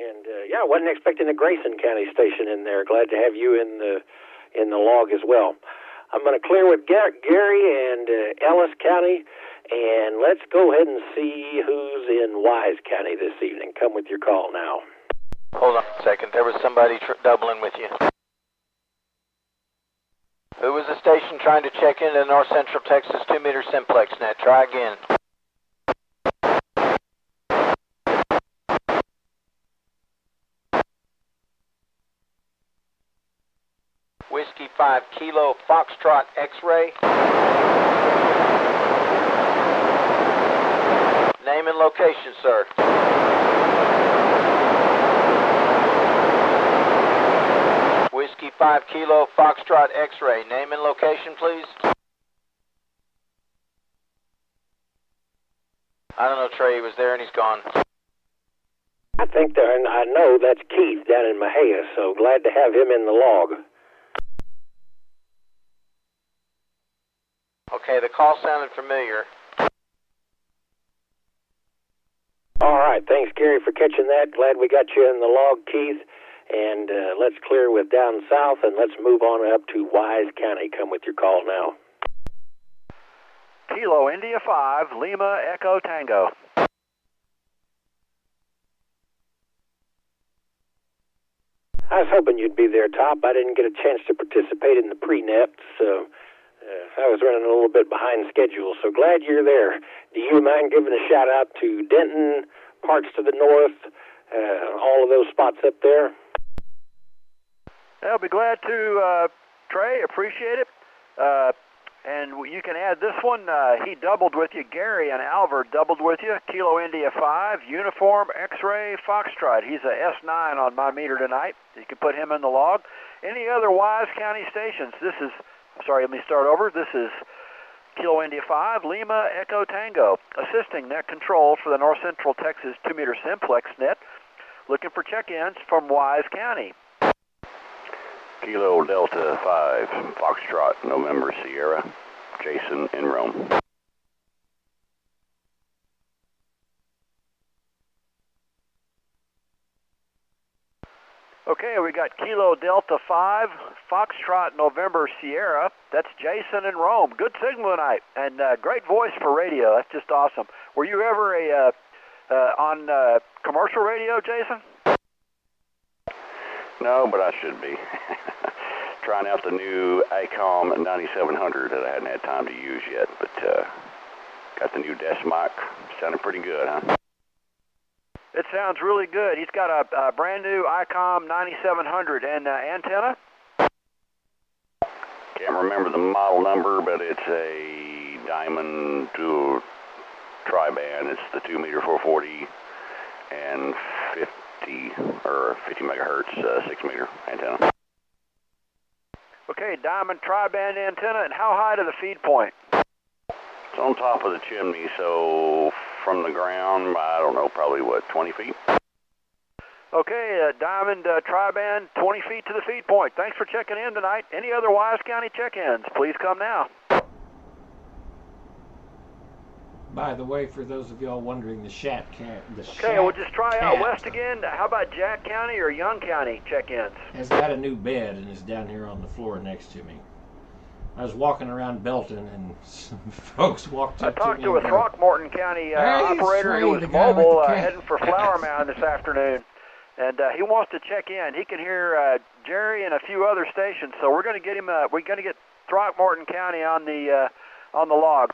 And yeah, I wasn't expecting a Grayson County Station in there. Glad to have you in the log as well. I'm going to clear with Gary and Ellis County, and let's go ahead and see who's in Wise County this evening. Come with your call now. Hold on a second. There was somebody doubling with you. Who was the station trying to check into North Central Texas 2-meter Simplex net? Try again. Whiskey 5 Kilo Foxtrot X-ray. Name and location, sir. Whiskey 5 Kilo Foxtrot X-Ray. Name and location, please. I don't know, Trey. He was there and he's gone. I think there, and I know that's Keith down in Mahia, so glad to have him in the log. Okay, the call sounded familiar. All right, thanks, Gary, for catching that. Glad we got you in the log, Keith. And let's clear with down south, and let's move on up to Wise County. Come with your call now. Kilo India 5, Lima Echo Tango. I was hoping you'd be there, Top. I didn't get a chance to participate in the pre-nep, so I was running a little bit behind schedule. So glad you're there. Do you mind giving a shout-out to Denton, parts to the north, all of those spots up there? I'll be glad to, Trey. Appreciate it. And you can add this one. He doubled with you. Gary and Albert doubled with you. Kilo India 5, Uniform X-Ray Foxtrot. He's a S9 on my meter tonight. You can put him in the log. Any other Wise County stations? This is, sorry, let me start over. This is Kilo India 5, Lima Echo Tango, assisting net control for the North Central Texas 2-meter Simplex net. Looking for check-ins from Wise County. Kilo Delta 5, Foxtrot, November Sierra, Jason in Rome. Okay, we got Kilo Delta 5, Foxtrot, November Sierra. That's Jason in Rome. Good signal tonight, and great voice for radio. That's just awesome. Were you ever on commercial radio, Jason? No, but I should be. Trying out the new ACOM 9700 that I hadn't had time to use yet, but got the new desk mic. Sounding pretty good, huh? It sounds really good. He's got a brand new ICOM 9700 and antenna. Can't remember the model number, but it's a Diamond dual tri-band. It's the 2-meter 440 and 50 megahertz 6-meter antenna. Okay, Diamond tri-band antenna, and how high to the feed point? It's on top of the chimney, so from the ground, I don't know, probably what, 20 feet? Okay, Diamond tri-band, 20 feet to the feed point. Thanks for checking in tonight. Any other Wise County check-ins, please come now. By the way, for those of y'all wondering, the Shat Cat. Okay, we'll just try out west again. How about Jack County or Young County check-ins? Has got a new bed and is down here on the floor next to me. I was walking around Belton and some folks walked up to me. I talked to a Throckmorton County operator who was mobile heading for Flower Mound this afternoon, and he wants to check in. He can hear Jerry and a few other stations, so we're going to get him. We're going to get Throckmorton County on the log.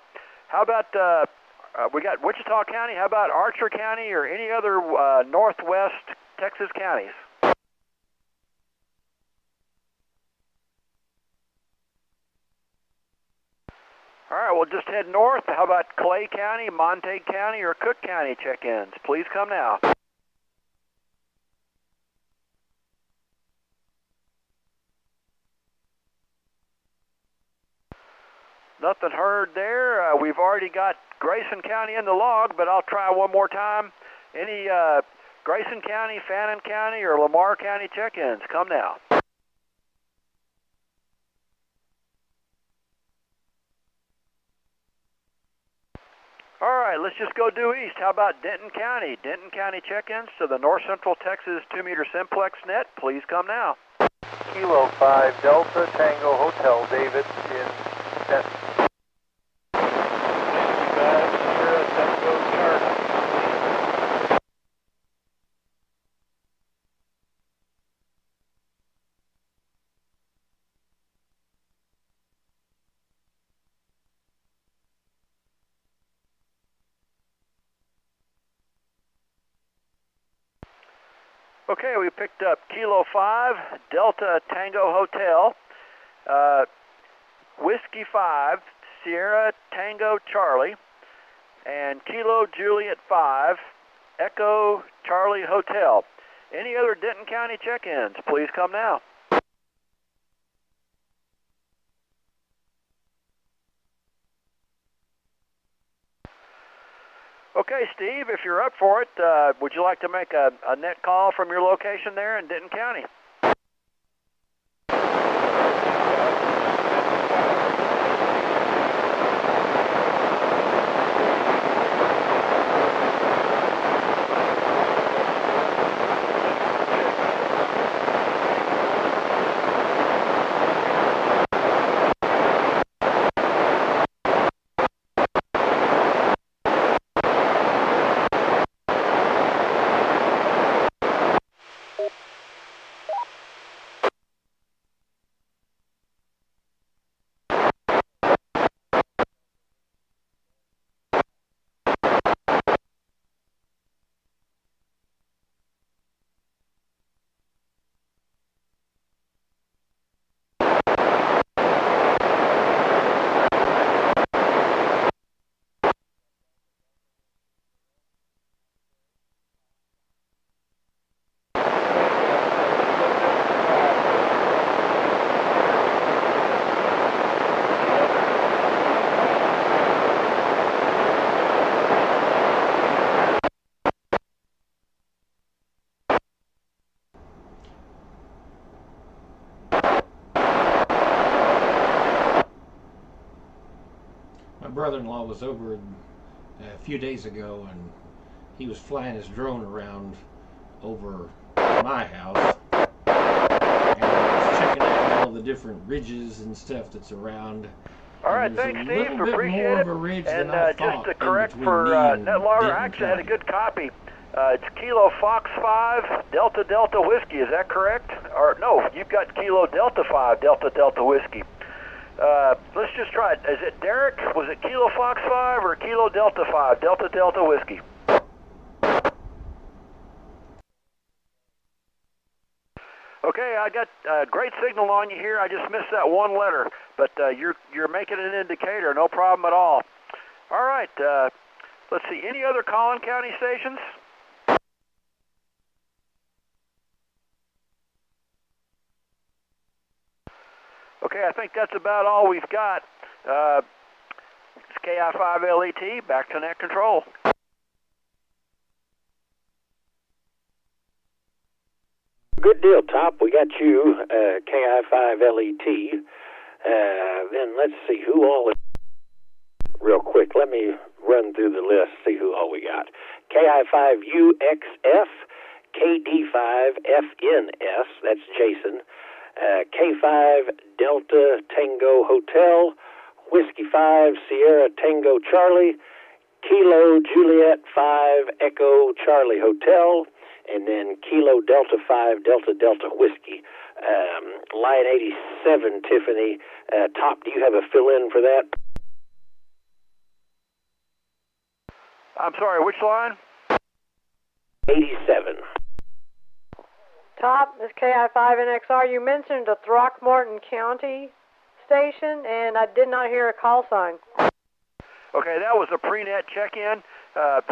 How about we got Wichita County? How about Archer County or any other northwest Texas counties? All right, we'll just head north. How about Clay County, Montague County, or Cook County check-ins? Please come now. Nothing heard there. We've already got Grayson County in the log, but I'll try one more time. Any Grayson County, Fannin County, or Lamar County check-ins? Come now. All right, let's just go due east. How about Denton County? Denton County check-ins to the North Central Texas 2-meter Simplex net. Please come now. Kilo 5 Delta Tango Hotel, David in Denton. Okay, we picked up Kilo 5, Delta Tango Hotel, Whiskey 5, Sierra Tango Charlie, and Kilo Juliet 5, Echo Charlie Hotel. Any other Denton County check-ins, please come now. Okay, Steve, if you're up for it, would you like to make a net call from your location there in Denton County? Brother-in-law was over a few days ago, and he was flying his drone around over my house, and was checking out all the different ridges and stuff that's around. All right, thanks, Steve. Appreciate it. And just to correct for NetLogger, I actually had a good copy. It's Kilo Fox 5 Delta Delta Whiskey. Is that correct? Or no, you've got Kilo Delta 5 Delta Delta Whiskey. Let's just try it. Is it Derek? Was it Kilo Fox 5 or Kilo Delta 5 Delta Delta Whiskey? Okay, I got a great signal on you here. I just missed that one letter, but you're making an indicator. No problem at all. All right. Let's see. Any other Collin County stations? Okay, I think that's about all we've got. It's KI5LET, back to net control. Good deal, Top. We got you, KI5LET. Then let's see who all is. Real quick, let me run through the list, see who all we got. KI5UXF, KD5FNS, that's Jason. K5 Delta Tango Hotel, Whiskey 5 Sierra Tango Charlie, Kilo Juliet 5 Echo Charlie Hotel, and then Kilo Delta 5 Delta Delta Whiskey. Line 87, Tiffany. Top, do you have a fill-in for that? I'm sorry, which line? 87. Top, this KI5NXR. You mentioned a Throckmorton County station, and I did not hear a call sign. Okay, that was a pre-net check-in.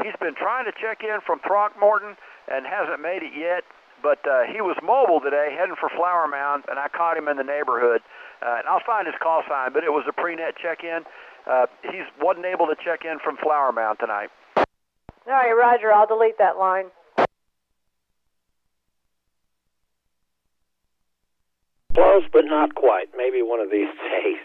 He's been trying to check in from Throckmorton and hasn't made it yet, but he was mobile today, heading for Flower Mound, and I caught him in the neighborhood. And I'll find his call sign, but it was a pre-net check-in. He wasn't able to check in from Flower Mound tonight. All right, Roger. I'll delete that line. Close, but not quite. Maybe one of these days.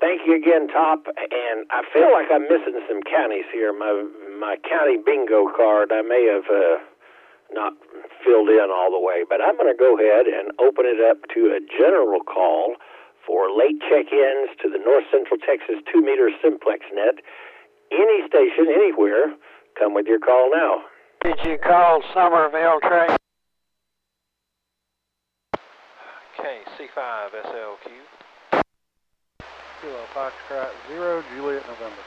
Thank you again, Top. And I feel like I'm missing some counties here. My county bingo card, I may have not filled in all the way, but I'm going to go ahead and open it up to a general call for late check-ins to the North Central Texas 2-meter Simplex net. Any station, anywhere, come with your call now. Did you call Somerville train? Okay, C5 SLQ. Kilo Foxtrot 0, Juliet, November.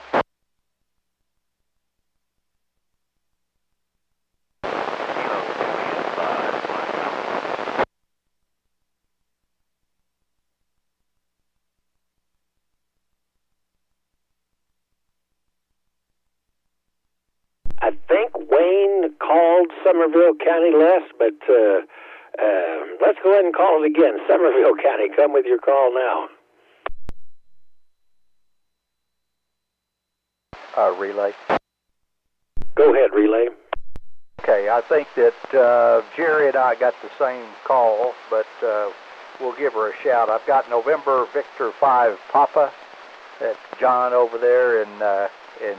I think Wayne called Somerville County last, but let's go ahead and call it again. Somerville County, come with your call now. Relay. Go ahead, relay. Okay, I think that Jerry and I got the same call, but we'll give her a shout. I've got November Victor 5 Papa. That's John over there in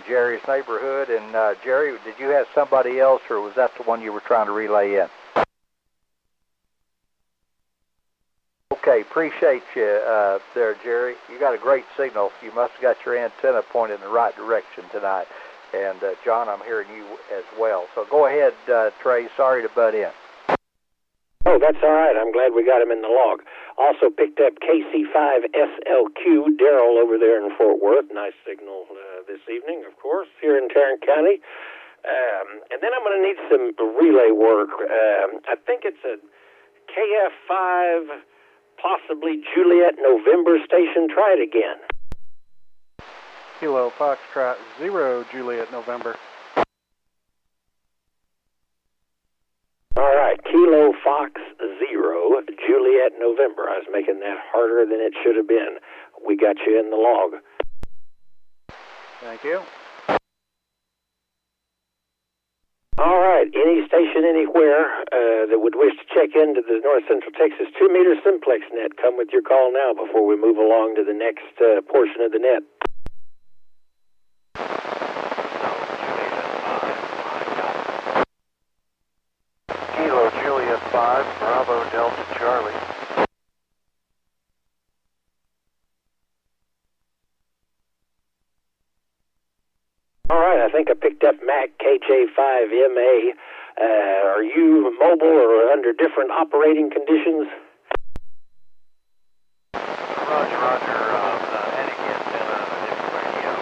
Jerry's neighborhood. And Jerry, did you have somebody else, or was that the one you were trying to relay in? Okay, appreciate you there, Jerry. You got a great signal. You must have got your antenna pointed in the right direction tonight. And John, I'm hearing you as well. So go ahead, Trey. Sorry to butt in. Oh, that's all right. I'm glad we got him in the log. Also picked up KC5SLQ, Darrell over there in Fort Worth. Nice signal this evening, of course, here in Tarrant County. And then I'm going to need some relay work. I think it's a KF5, possibly Juliet November station. Try it again. Kilo Foxtrot 0, Juliet November. All right, Kilo Fox 0, Juliet November. I was making that harder than it should have been. We got you in the log. Thank you. All right, any station anywhere that would wish to check into the North Central Texas 2-meter Simplex net, come with your call now before we move along to the next portion of the net. Kilo Juliet 5, Bravo Delta Charlie. All right, I think I picked up Mac KJ5MA. Are you mobile or under different operating conditions? Roger. Heading into a different radio.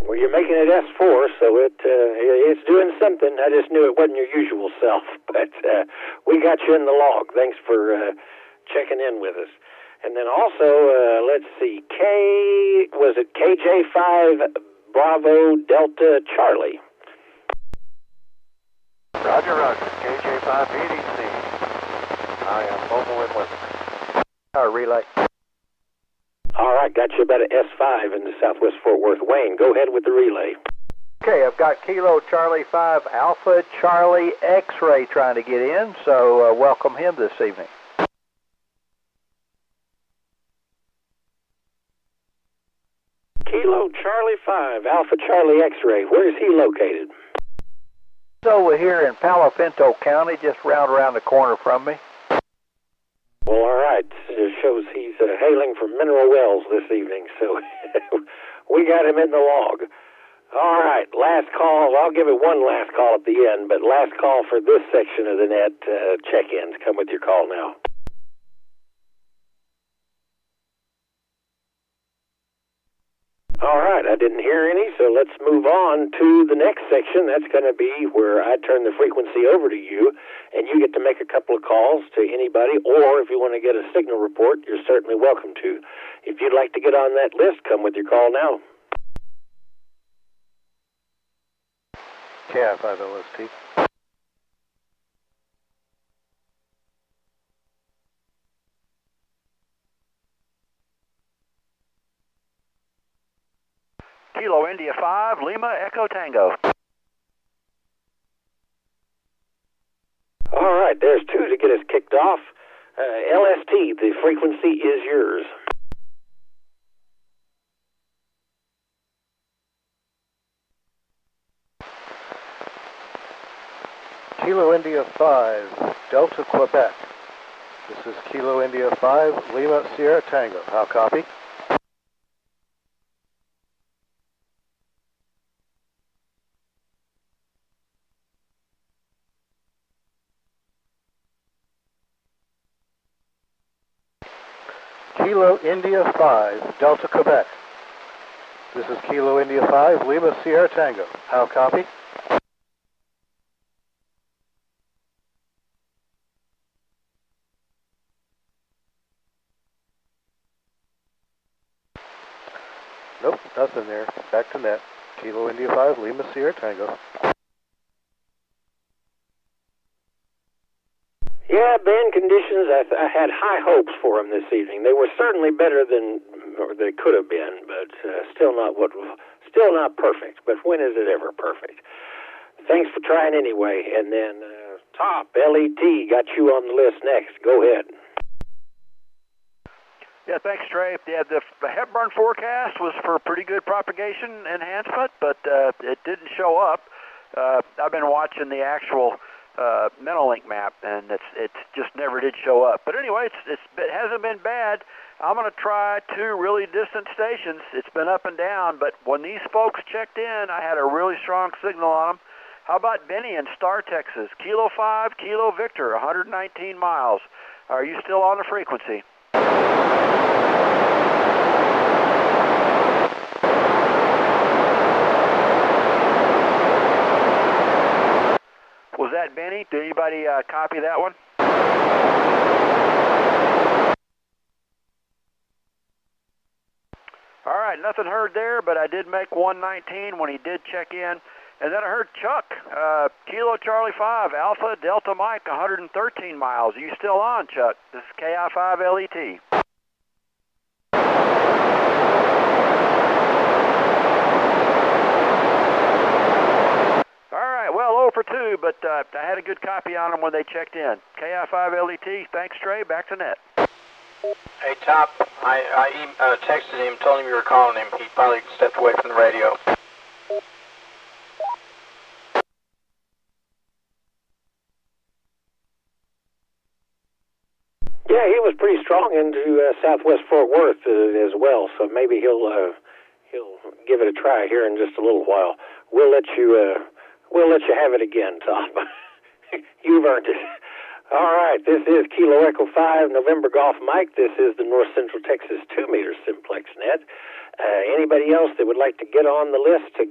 Well, you're making it S4, so it's doing something. I just knew it wasn't your usual self, but we got you in the log. Thanks for checking in with us. And then also, let's see, was it KJ5 Bravo Delta Charlie? Roger, KJ5 EDC. I am mobile and listening. Relay. All right, got you about an S5 in the Southwest Fort Worth. Wayne, go ahead with the relay. Okay, I've got Kilo Charlie 5 Alpha Charlie X-Ray trying to get in, so welcome him this evening. Kilo Charlie 5 Alpha Charlie X-Ray. Where is he located? He's over here in Palo Pinto County, just around the corner from me. Well, all right. It shows he's hailing from Mineral Wells this evening, so we got him in the log. All right, last call. I'll give it one last call at the end, but last call for this section of the net check-ins. Come with your call now. All right, I didn't hear any, so let's move on to the next section. That's going to be where I turn the frequency over to you, and you get to make a couple of calls to anybody, or if you want to get a signal report, you're certainly welcome to. If you'd like to get on that list, come with your call now. KI5LST. Kilo India 5, Lima Echo Tango. All right, there's two to get us kicked off. LST, the frequency is yours. Kilo India 5, Delta Quebec. This is Kilo India 5, Lima Sierra Tango. How copy? Kilo India 5, Delta Quebec. This is Kilo India 5, Lima Sierra Tango. How copy? Nope, nothing there. Back to net. Kilo India 5, Lima Sierra Tango. Yeah, band conditions, I had high hopes for them this evening. They were certainly better than they could have been, but still Still not perfect, but when is it ever perfect? Thanks for trying anyway. And then Top, LET, got you on the list next. Go ahead. Yeah, thanks, Trey. Yeah, the Hepburn forecast was for pretty good propagation enhancement, but it didn't show up. I've been watching the actual Menolink map, and it just never did show up. But anyway, it hasn't been bad. I'm going to try 2 really distant stations. It's been up and down, but when these folks checked in, I had a really strong signal on them. How about Benny in Star, Texas? Kilo 5, Kilo Victor, 119 miles. Are you still on the frequency? Was that Benny? Did anybody copy that one? All right, nothing heard there, but I did make 119 when he did check in. And then I heard Chuck, Kilo Charlie 5, Alpha Delta Mike, 113 miles. Are you still on, Chuck? This is KI5LET. All right, well, 0 for 2, but I had a good copy on them when they checked in. KI5LET, thanks, Trey. Back to net. Hey, Top, I texted him, told him you were calling him. He probably stepped away from the radio. Yeah, he was pretty strong into Southwest Fort Worth as well, so maybe he'll give it a try here in just a little while. We'll let you have it again, Tom. You've earned it. All right, this is Kilo Echo 5, November Golf Mike. This is the North Central Texas 2-meter Simplex net. Anybody else that would like to get on the list to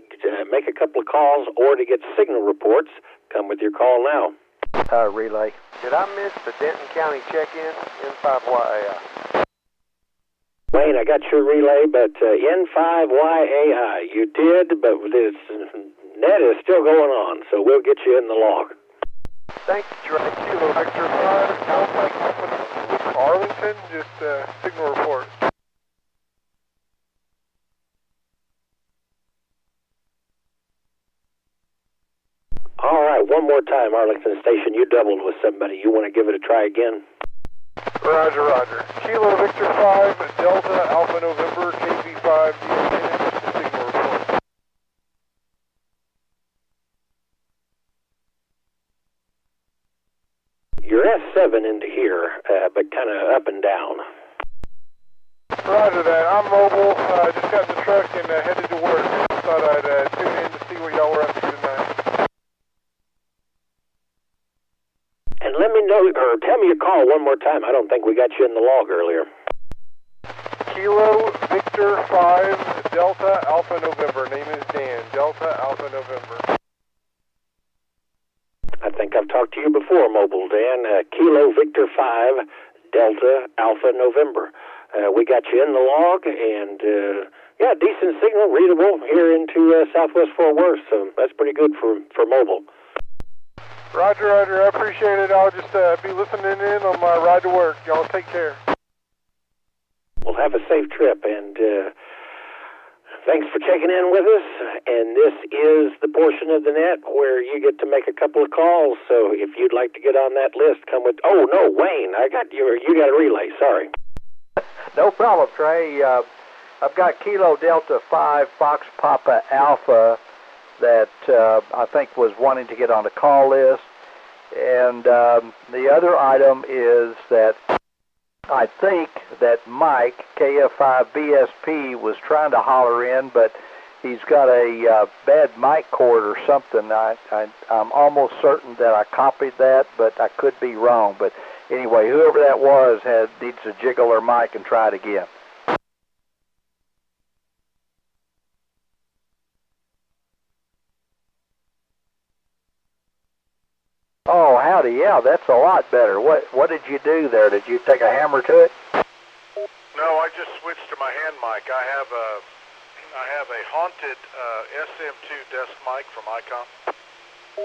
make a couple of calls or to get signal reports, come with your call now. Relay. Did I miss the Denton County check-in? N5YAI. Wayne, I got your relay, but N5YAI. You did, but this net is still going on, so we'll get you in the log. Thank you, Trey. Kilo Victor 5, Alpha Arlington, just signal report. All right, one more time, Arlington Station. You doubled with somebody. You want to give it a try again? Roger, roger. Kilo Victor 5, Delta Alpha November, KB5, signal report. You're S7 into here, but kind of up and down. Roger that. I'm mobile. Just got in the truck and headed to work. Thought I'd tune in to see what y'all were up to tonight. And let me know, or tell me your call one more time. I don't think we got you in the log earlier. Kilo Victor 5, Delta Alpha November. Name is Dan. Delta Alpha November. I think I've talked to you before, Mobile Dan. Kilo Victor 5, Delta Alpha November. We got you in the log, and yeah, decent signal, readable here into Southwest Fort Worth, so that's pretty good for mobile. Roger, roger. I appreciate it. I'll just be listening in on my ride to work. Y'all take care. Well, have a safe trip, and thanks for checking in with us. And this is the portion of the net where you get to make a couple of calls. So if you'd like to get on that list, come with. Oh no, Wayne, I got you. You got a relay. Sorry. No problem, Trey. I've got Kilo Delta 5 Fox Papa Alpha that I think was wanting to get on the call list. And the other item is that I think that Mike, KF5BSP, was trying to holler in, but he's got a bad mic cord or something. I'm almost certain that I copied that, but I could be wrong. But anyway, whoever that was needs to jiggle their mic and try it again. Oh, howdy, yeah, that's a lot better. What did you do there? Did you take a hammer to it? No, I just switched to my hand mic. I have a haunted SM2 desk mic from Icom.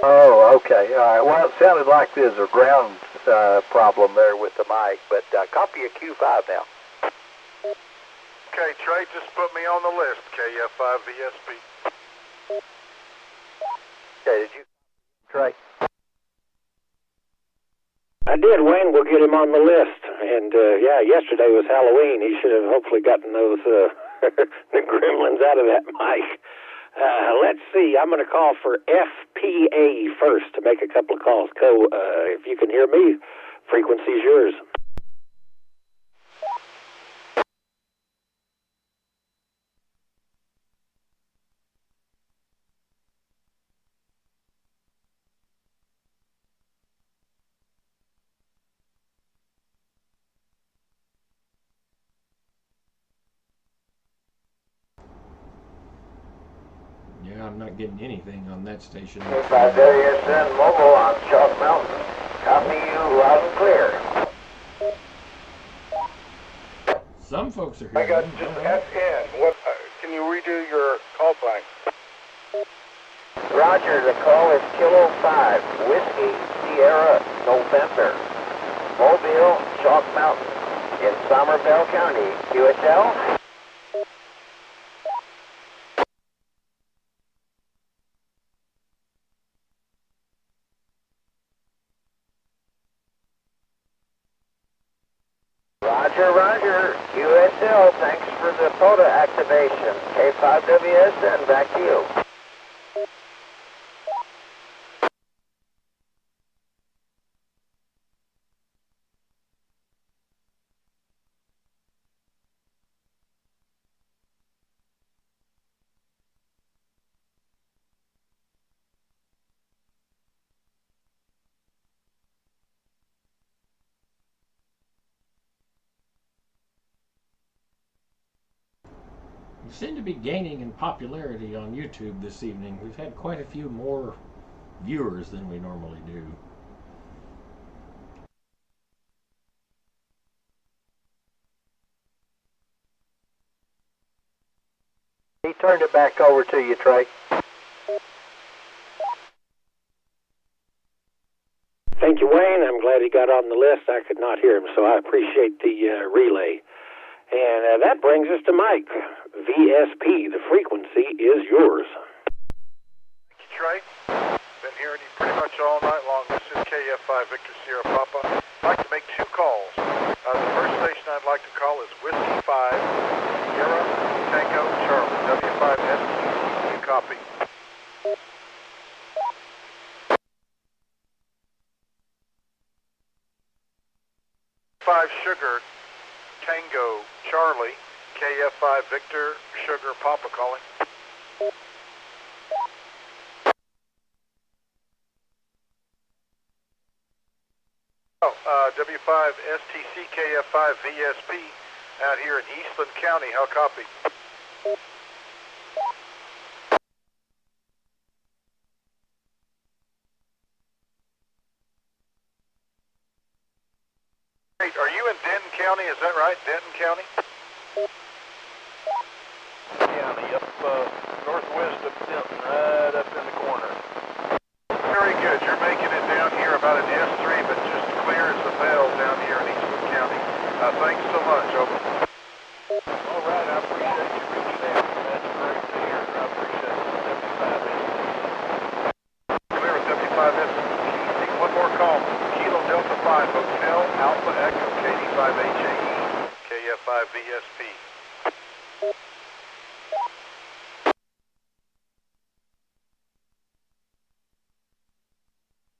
Oh, okay, all right. Well, it sounded like there's a ground problem there with the mic, but copy a Q5 now. Okay, Trey, just put me on the list, KF5VSP. Okay, did you, Trey? I did, Wayne. We'll get him on the list. And, yeah, yesterday was Halloween. He should have hopefully gotten those the gremlins out of that mic. Let's see. I'm going to call for FPA first to make a couple of calls. Co, if you can hear me, frequency's yours. Yeah, I'm not getting anything on that station. K5WSN mobile on Chalk Mountain. Copy you loud and clear. Some folks are here. I got just FN. What? Can you redo your call sign? Roger, the call is Kilo 5, Whiskey, Sierra, November. Mobile, Chalk Mountain, in Somervell County, QSL. Roger, Roger. QSL, thanks for the POTA activation. K5WSN, back to you. We seem to be gaining in popularity on YouTube this evening. We've had quite a few more viewers than we normally do. He turned it back over to you, Trey. Thank you, Wayne. I'm glad he got on the list. I could not hear him, so I appreciate the relay. And that brings us to Mike. VSP, the frequency is yours. Thank you, Trey. Been hearing you pretty much all night long. This is KF5 Victor Sierra Papa. I'd like to make two calls. The first station I'd like to call is Whiskey 5, Sierra Tango Charlie, W5STC. You copy. 5 Sugar Tango Charlie, KF5 Victor Sugar Papa calling. W5 STC KF5 VSP out here in Eastland County. How copy? Great. Are you in Denton County? Is that right? Denton County? County, up northwest of Denton, right up in the corner. Very good. You're making it down here about an S3, but just clear as a bell down here in Eastland County. Thanks so much. Over. All right, I appreciate you reaching out. That's great to hear. I appreciate it. W5STC. Clear at W5STC. One more call. Kilo Delta 5 Hotel Alpha Echo KD5HAE KF5VSP.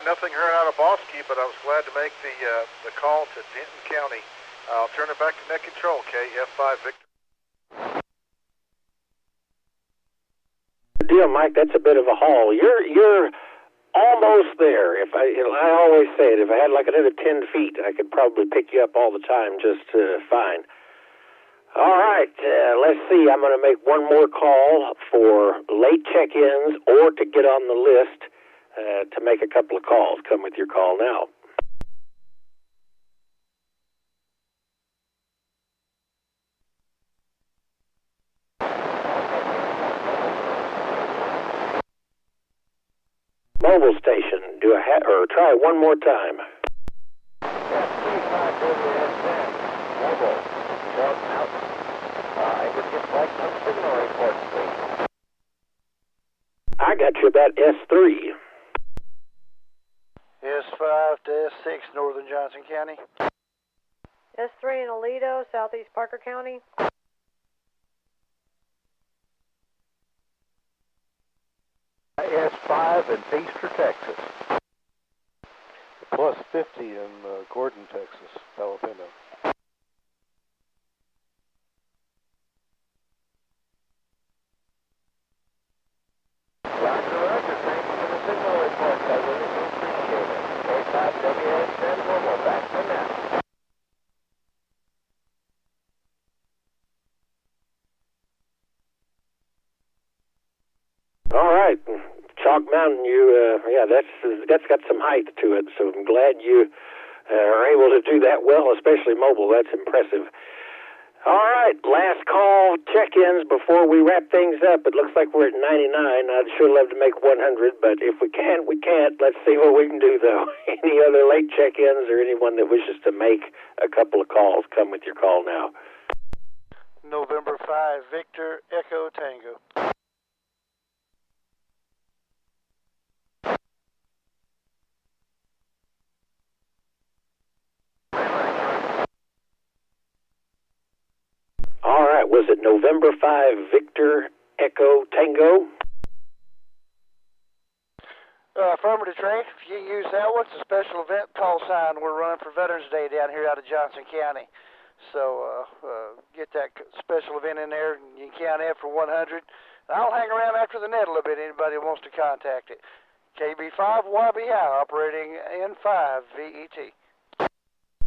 Nothing heard out of Bosque, but I was glad to make the call to Denton County. I'll turn it back to net control, KF5 Victor. Good deal, Mike. That's a bit of a haul. You're almost there. I always say it. If I had like another 10 feet, I could probably pick you up all the time just fine. All right, let's see. I'm going to make one more call for late check-ins or to get on the list. To make a couple of calls. Come with your call now. Mobile station, or try one more time. Mobile, Chalk Mountain. would just like some signal reports, please. I got you about S3. S5 to S6, Northern Johnson County. S3 in Aledo, Southeast Parker County. S5 in Peaster, Texas. Plus 50 in Gordon, Texas, Alabama. Roger, Roger. Thank you for the signal reports. I really do appreciate it. K5WSN Mobile, back to net. All right, Chalk Mountain. Yeah, that's got some height to it. So I'm glad you are able to do that well, especially mobile. That's impressive. All right, last call check-ins before we wrap things up. It looks like we're at 99. I'd sure love to make 100, but if we can't, we can't. Let's see what we can do, though. Any other late check-ins or anyone that wishes to make a couple of calls, come with your call now. November 5, Victor, Echo, Tango. All right, was it November 5, Victor, Echo, Tango? Affirmative, Trey. If you use that one, it's a special event call sign we're running for Veterans Day down here out of Johnson County. So get that special event in there, and you can count it for 100. I'll hang around after the net a little bit, anybody who wants to contact it. KB5YBI, operating N5 VET.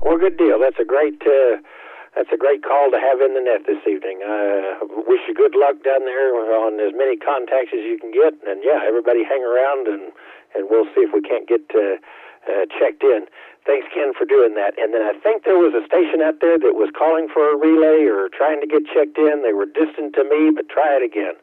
Well, good deal. That's a great call to have in the net this evening. I wish you good luck down there on as many contacts as you can get. And yeah, everybody hang around and we'll see if we can't get checked in. Thanks, Ken, for doing that. And then I think there was a station out there that was calling for a relay or trying to get checked in. They were distant to me, but try it again.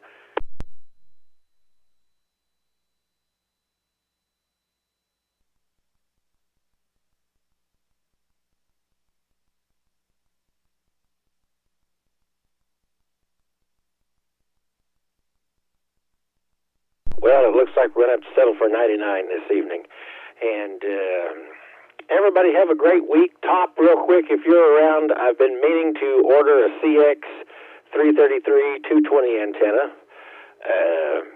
Well, it looks like we're going to have to settle for 99 this evening. And everybody have a great week. Top, real quick, if you're around, I've been meaning to order a CX 333 220 antenna.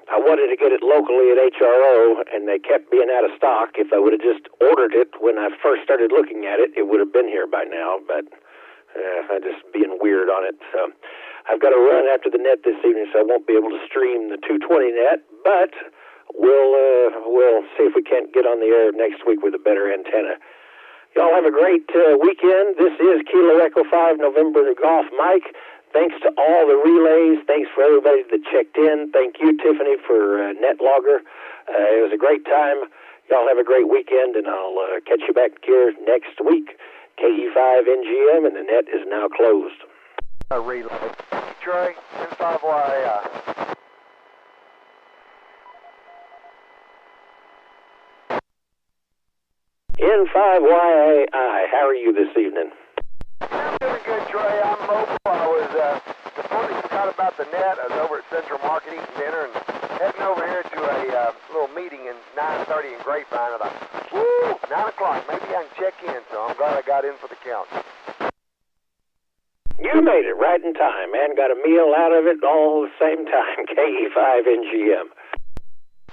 I wanted to get it locally at HRO, and they kept being out of stock. If I would have just ordered it when I first started looking at it, it would have been here by now, but I'm just being weird on it. So I've got to run after the net this evening, so I won't be able to stream the 220 net, but we'll see if we can't get on the air next week with a better antenna. Y'all have a great weekend. This is Kilo Echo 5 November Golf Mike. Thanks to all the relays. Thanks for everybody that checked in. Thank you, Tiffany, for NetLogger. It was a great time. Y'all have a great weekend, and I'll catch you back here next week. KE5NGM, and the net is now closed. A relay. Trey, N5YAI. N5YAI, how are you this evening? I'm doing good, Trey. I'm mobile. I was completely forgot about the net. I was over at Central Market eating dinner and heading over here to a little meeting in 9:30 in Grapevine. I thought, woo, 9 o'clock. Maybe I can check in. So I'm glad I got in for the count. You made it right in time, man. Got a meal out of it all at the same time. KE5NGM.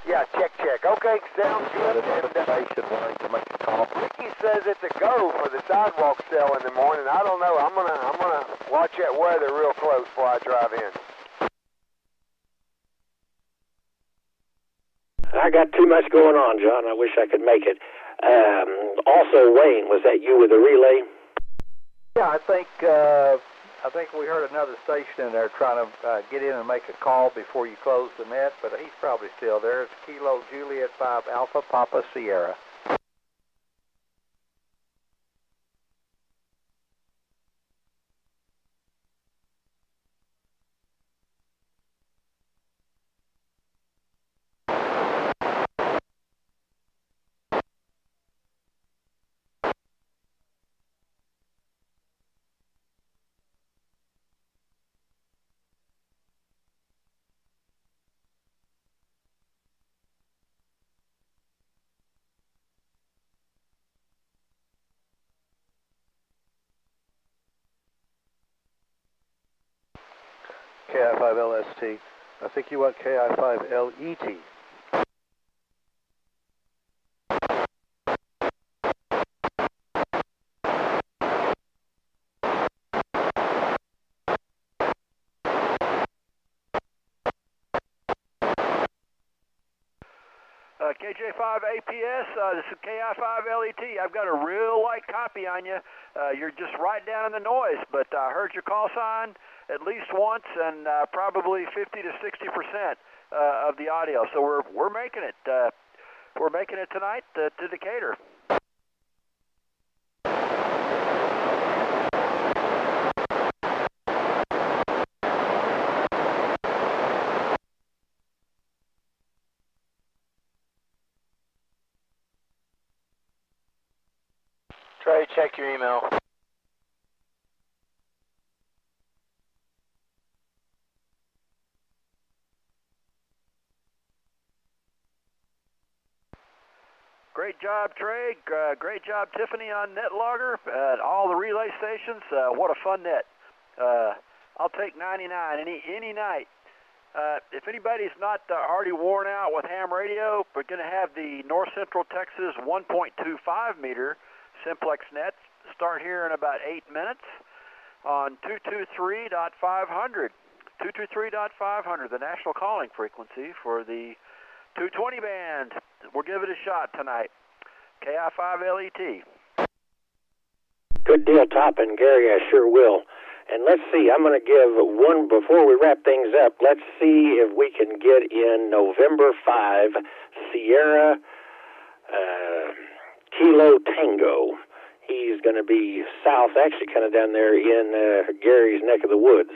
Yeah, check. Okay, sounds good. Ricky says it's a go for the sidewalk sale in the morning. I don't know. I'm gonna watch that weather real close before I drive in. I got too much going on, John. I wish I could make it. Also, Wayne, was that you with a relay? Yeah, I think we heard another station in there trying to get in and make a call before you close the net, but he's probably still there. It's Kilo Juliet 5 Alpha Papa Sierra. KI5LST. I think you want KI5LET. KJ5 APS, this is KI5 LET. I've got a real light copy on you. You're just right down in the noise, but I heard your call sign at least once, and probably 50 to 60% of the audio. So we're making it. We're making it tonight to Decatur. Trey, check your email. Great job, Trey. Great job, Tiffany, on NetLogger at all the relay stations. What a fun net. I'll take 99 any night. If anybody's not already worn out with ham radio, we're going to have the North Central Texas 1.25 meter Simplex net start here in about 8 minutes on 223.500. 223.500, the national calling frequency for the 220 band. We'll give it a shot tonight. KI5LET. Good deal, Top and Gary, I sure will. And let's see, I'm going to give one, before we wrap things up, let's see if we can get in November 5, Sierra Kilo Tango. He's going to be south, actually kind of down there in Gary's neck of the woods.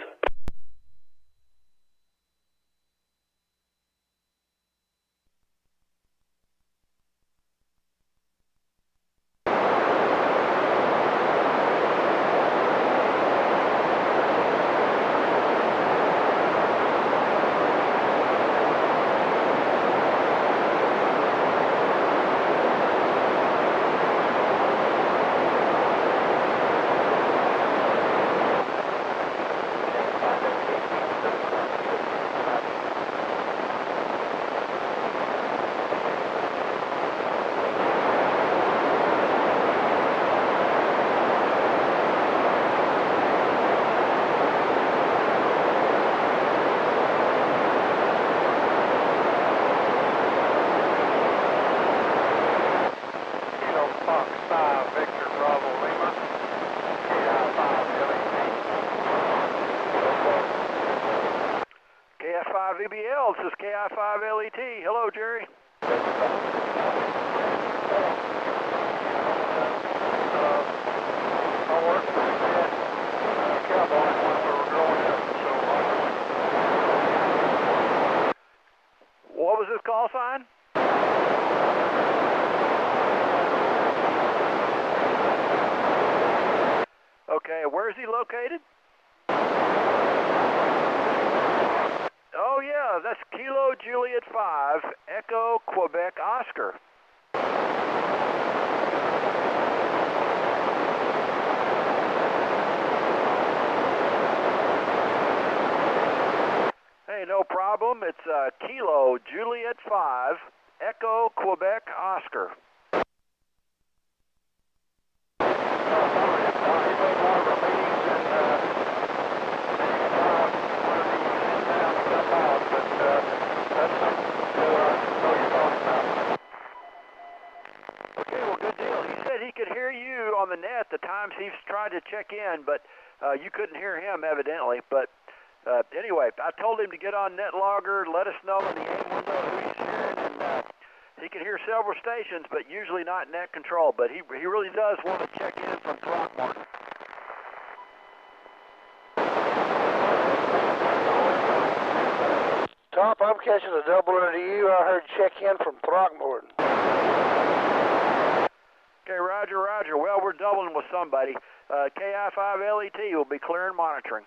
VBL, this is KI5LET. Hello, Jerry. What was his call sign? Okay, where is he located? Oh, yeah, that's Kilo Juliet 5, Echo Quebec Oscar. Hey, no problem. It's Kilo Juliet 5, Echo Quebec Oscar. On the net the times he's tried to check in, but you couldn't hear him evidently. But anyway, I told him to get on NetLogger, let us know in the A window who he's hearing, and he can hear several stations, but usually not net control. But he really does want to check in from Throckmorton. Top, I'm catching a double into you. I heard check in from Throckmorton. Okay, roger, roger. Well, we're doubling with somebody. KI5LET will be clear and monitoring.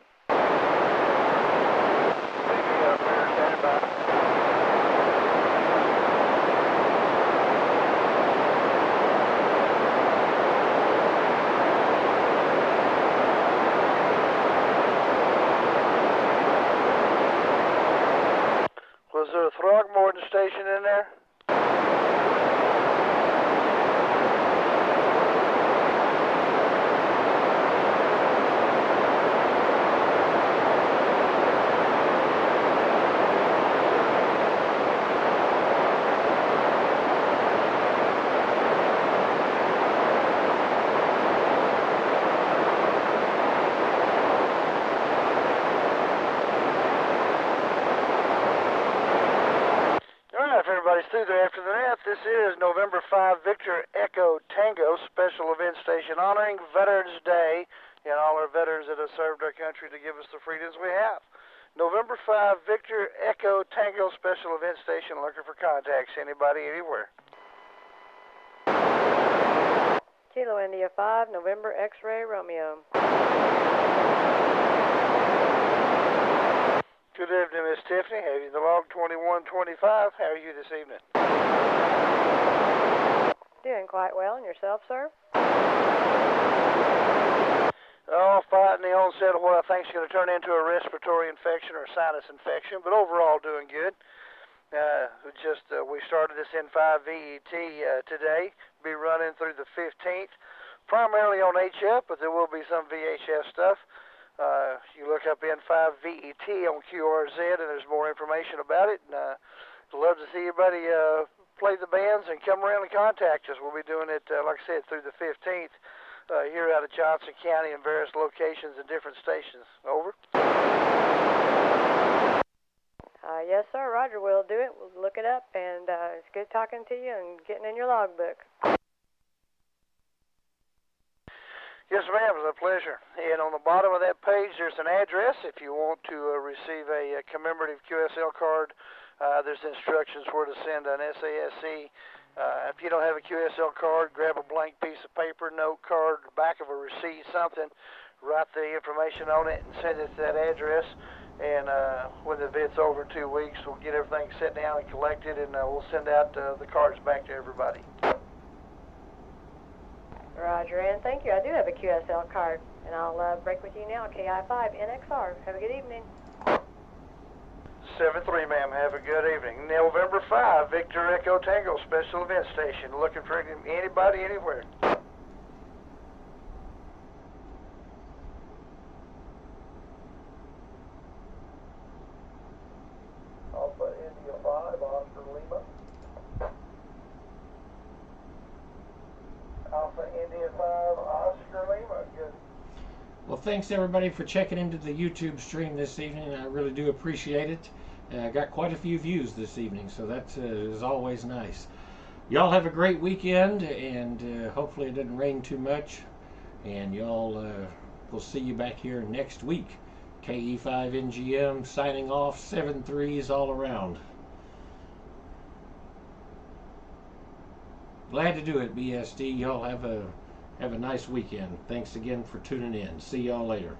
Was there a Throckmorton station in there? Everybody's through there after the net. This is November 5 Victor Echo Tango Special Event Station honoring Veterans Day and all our veterans that have served our country to give us the freedoms we have. November 5 Victor Echo Tango Special Event Station, looking for contacts. Anybody, anywhere. Kilo India 5, November X-Ray Romeo. Good evening, Miss Tiffany. Have you the log 2125? How are you this evening? Doing quite well. And yourself, sir? Oh, fighting the onset of what I think is going to turn into a respiratory infection or a sinus infection, but overall doing good. We started this N5 VET today. Be running through the 15th, primarily on HF, but there will be some VHF stuff. You look up N5 VET on QRZ, and there's more information about it. And I'd love to see everybody play the bands and come around and contact us. We'll be doing it, like I said, through the 15th here out of Johnson County in various locations and different stations. Over. Yes, sir. Roger, we'll do it. We'll look it up, and it's good talking to you and getting in your logbook. Yes, ma'am, it was a pleasure. And on the bottom of that page, there's an address. If you want to receive a commemorative QSL card, there's instructions where to send an SASC. If you don't have a QSL card, grab a blank piece of paper, note card, back of a receipt, something, write the information on it and send it to that address. And when the event's over in 2 weeks, we'll get everything set down and collected, and we'll send out the cards back to everybody. Roger, and thank you. I do have a QSL card, and I'll break with you now, KI5NXR. Have a good evening. 7-3, ma'am. Have a good evening. November 5, Victor Echo Tango Special Event Station. Looking for anybody, anywhere. Alpha India 5, Oscar Lima. Alpha India 5, Oscar Lima. Good. Well, thanks everybody for checking into the YouTube stream this evening. I really do appreciate it. I got quite a few views this evening, so that is always nice. Y'all have a great weekend, and hopefully it doesn't rain too much. And y'all, we'll see you back here next week. KE5NGM signing off. 7-3s all around. Glad to do it, BSD. Y'all have a nice weekend. Thanks again for tuning in. See y'all later.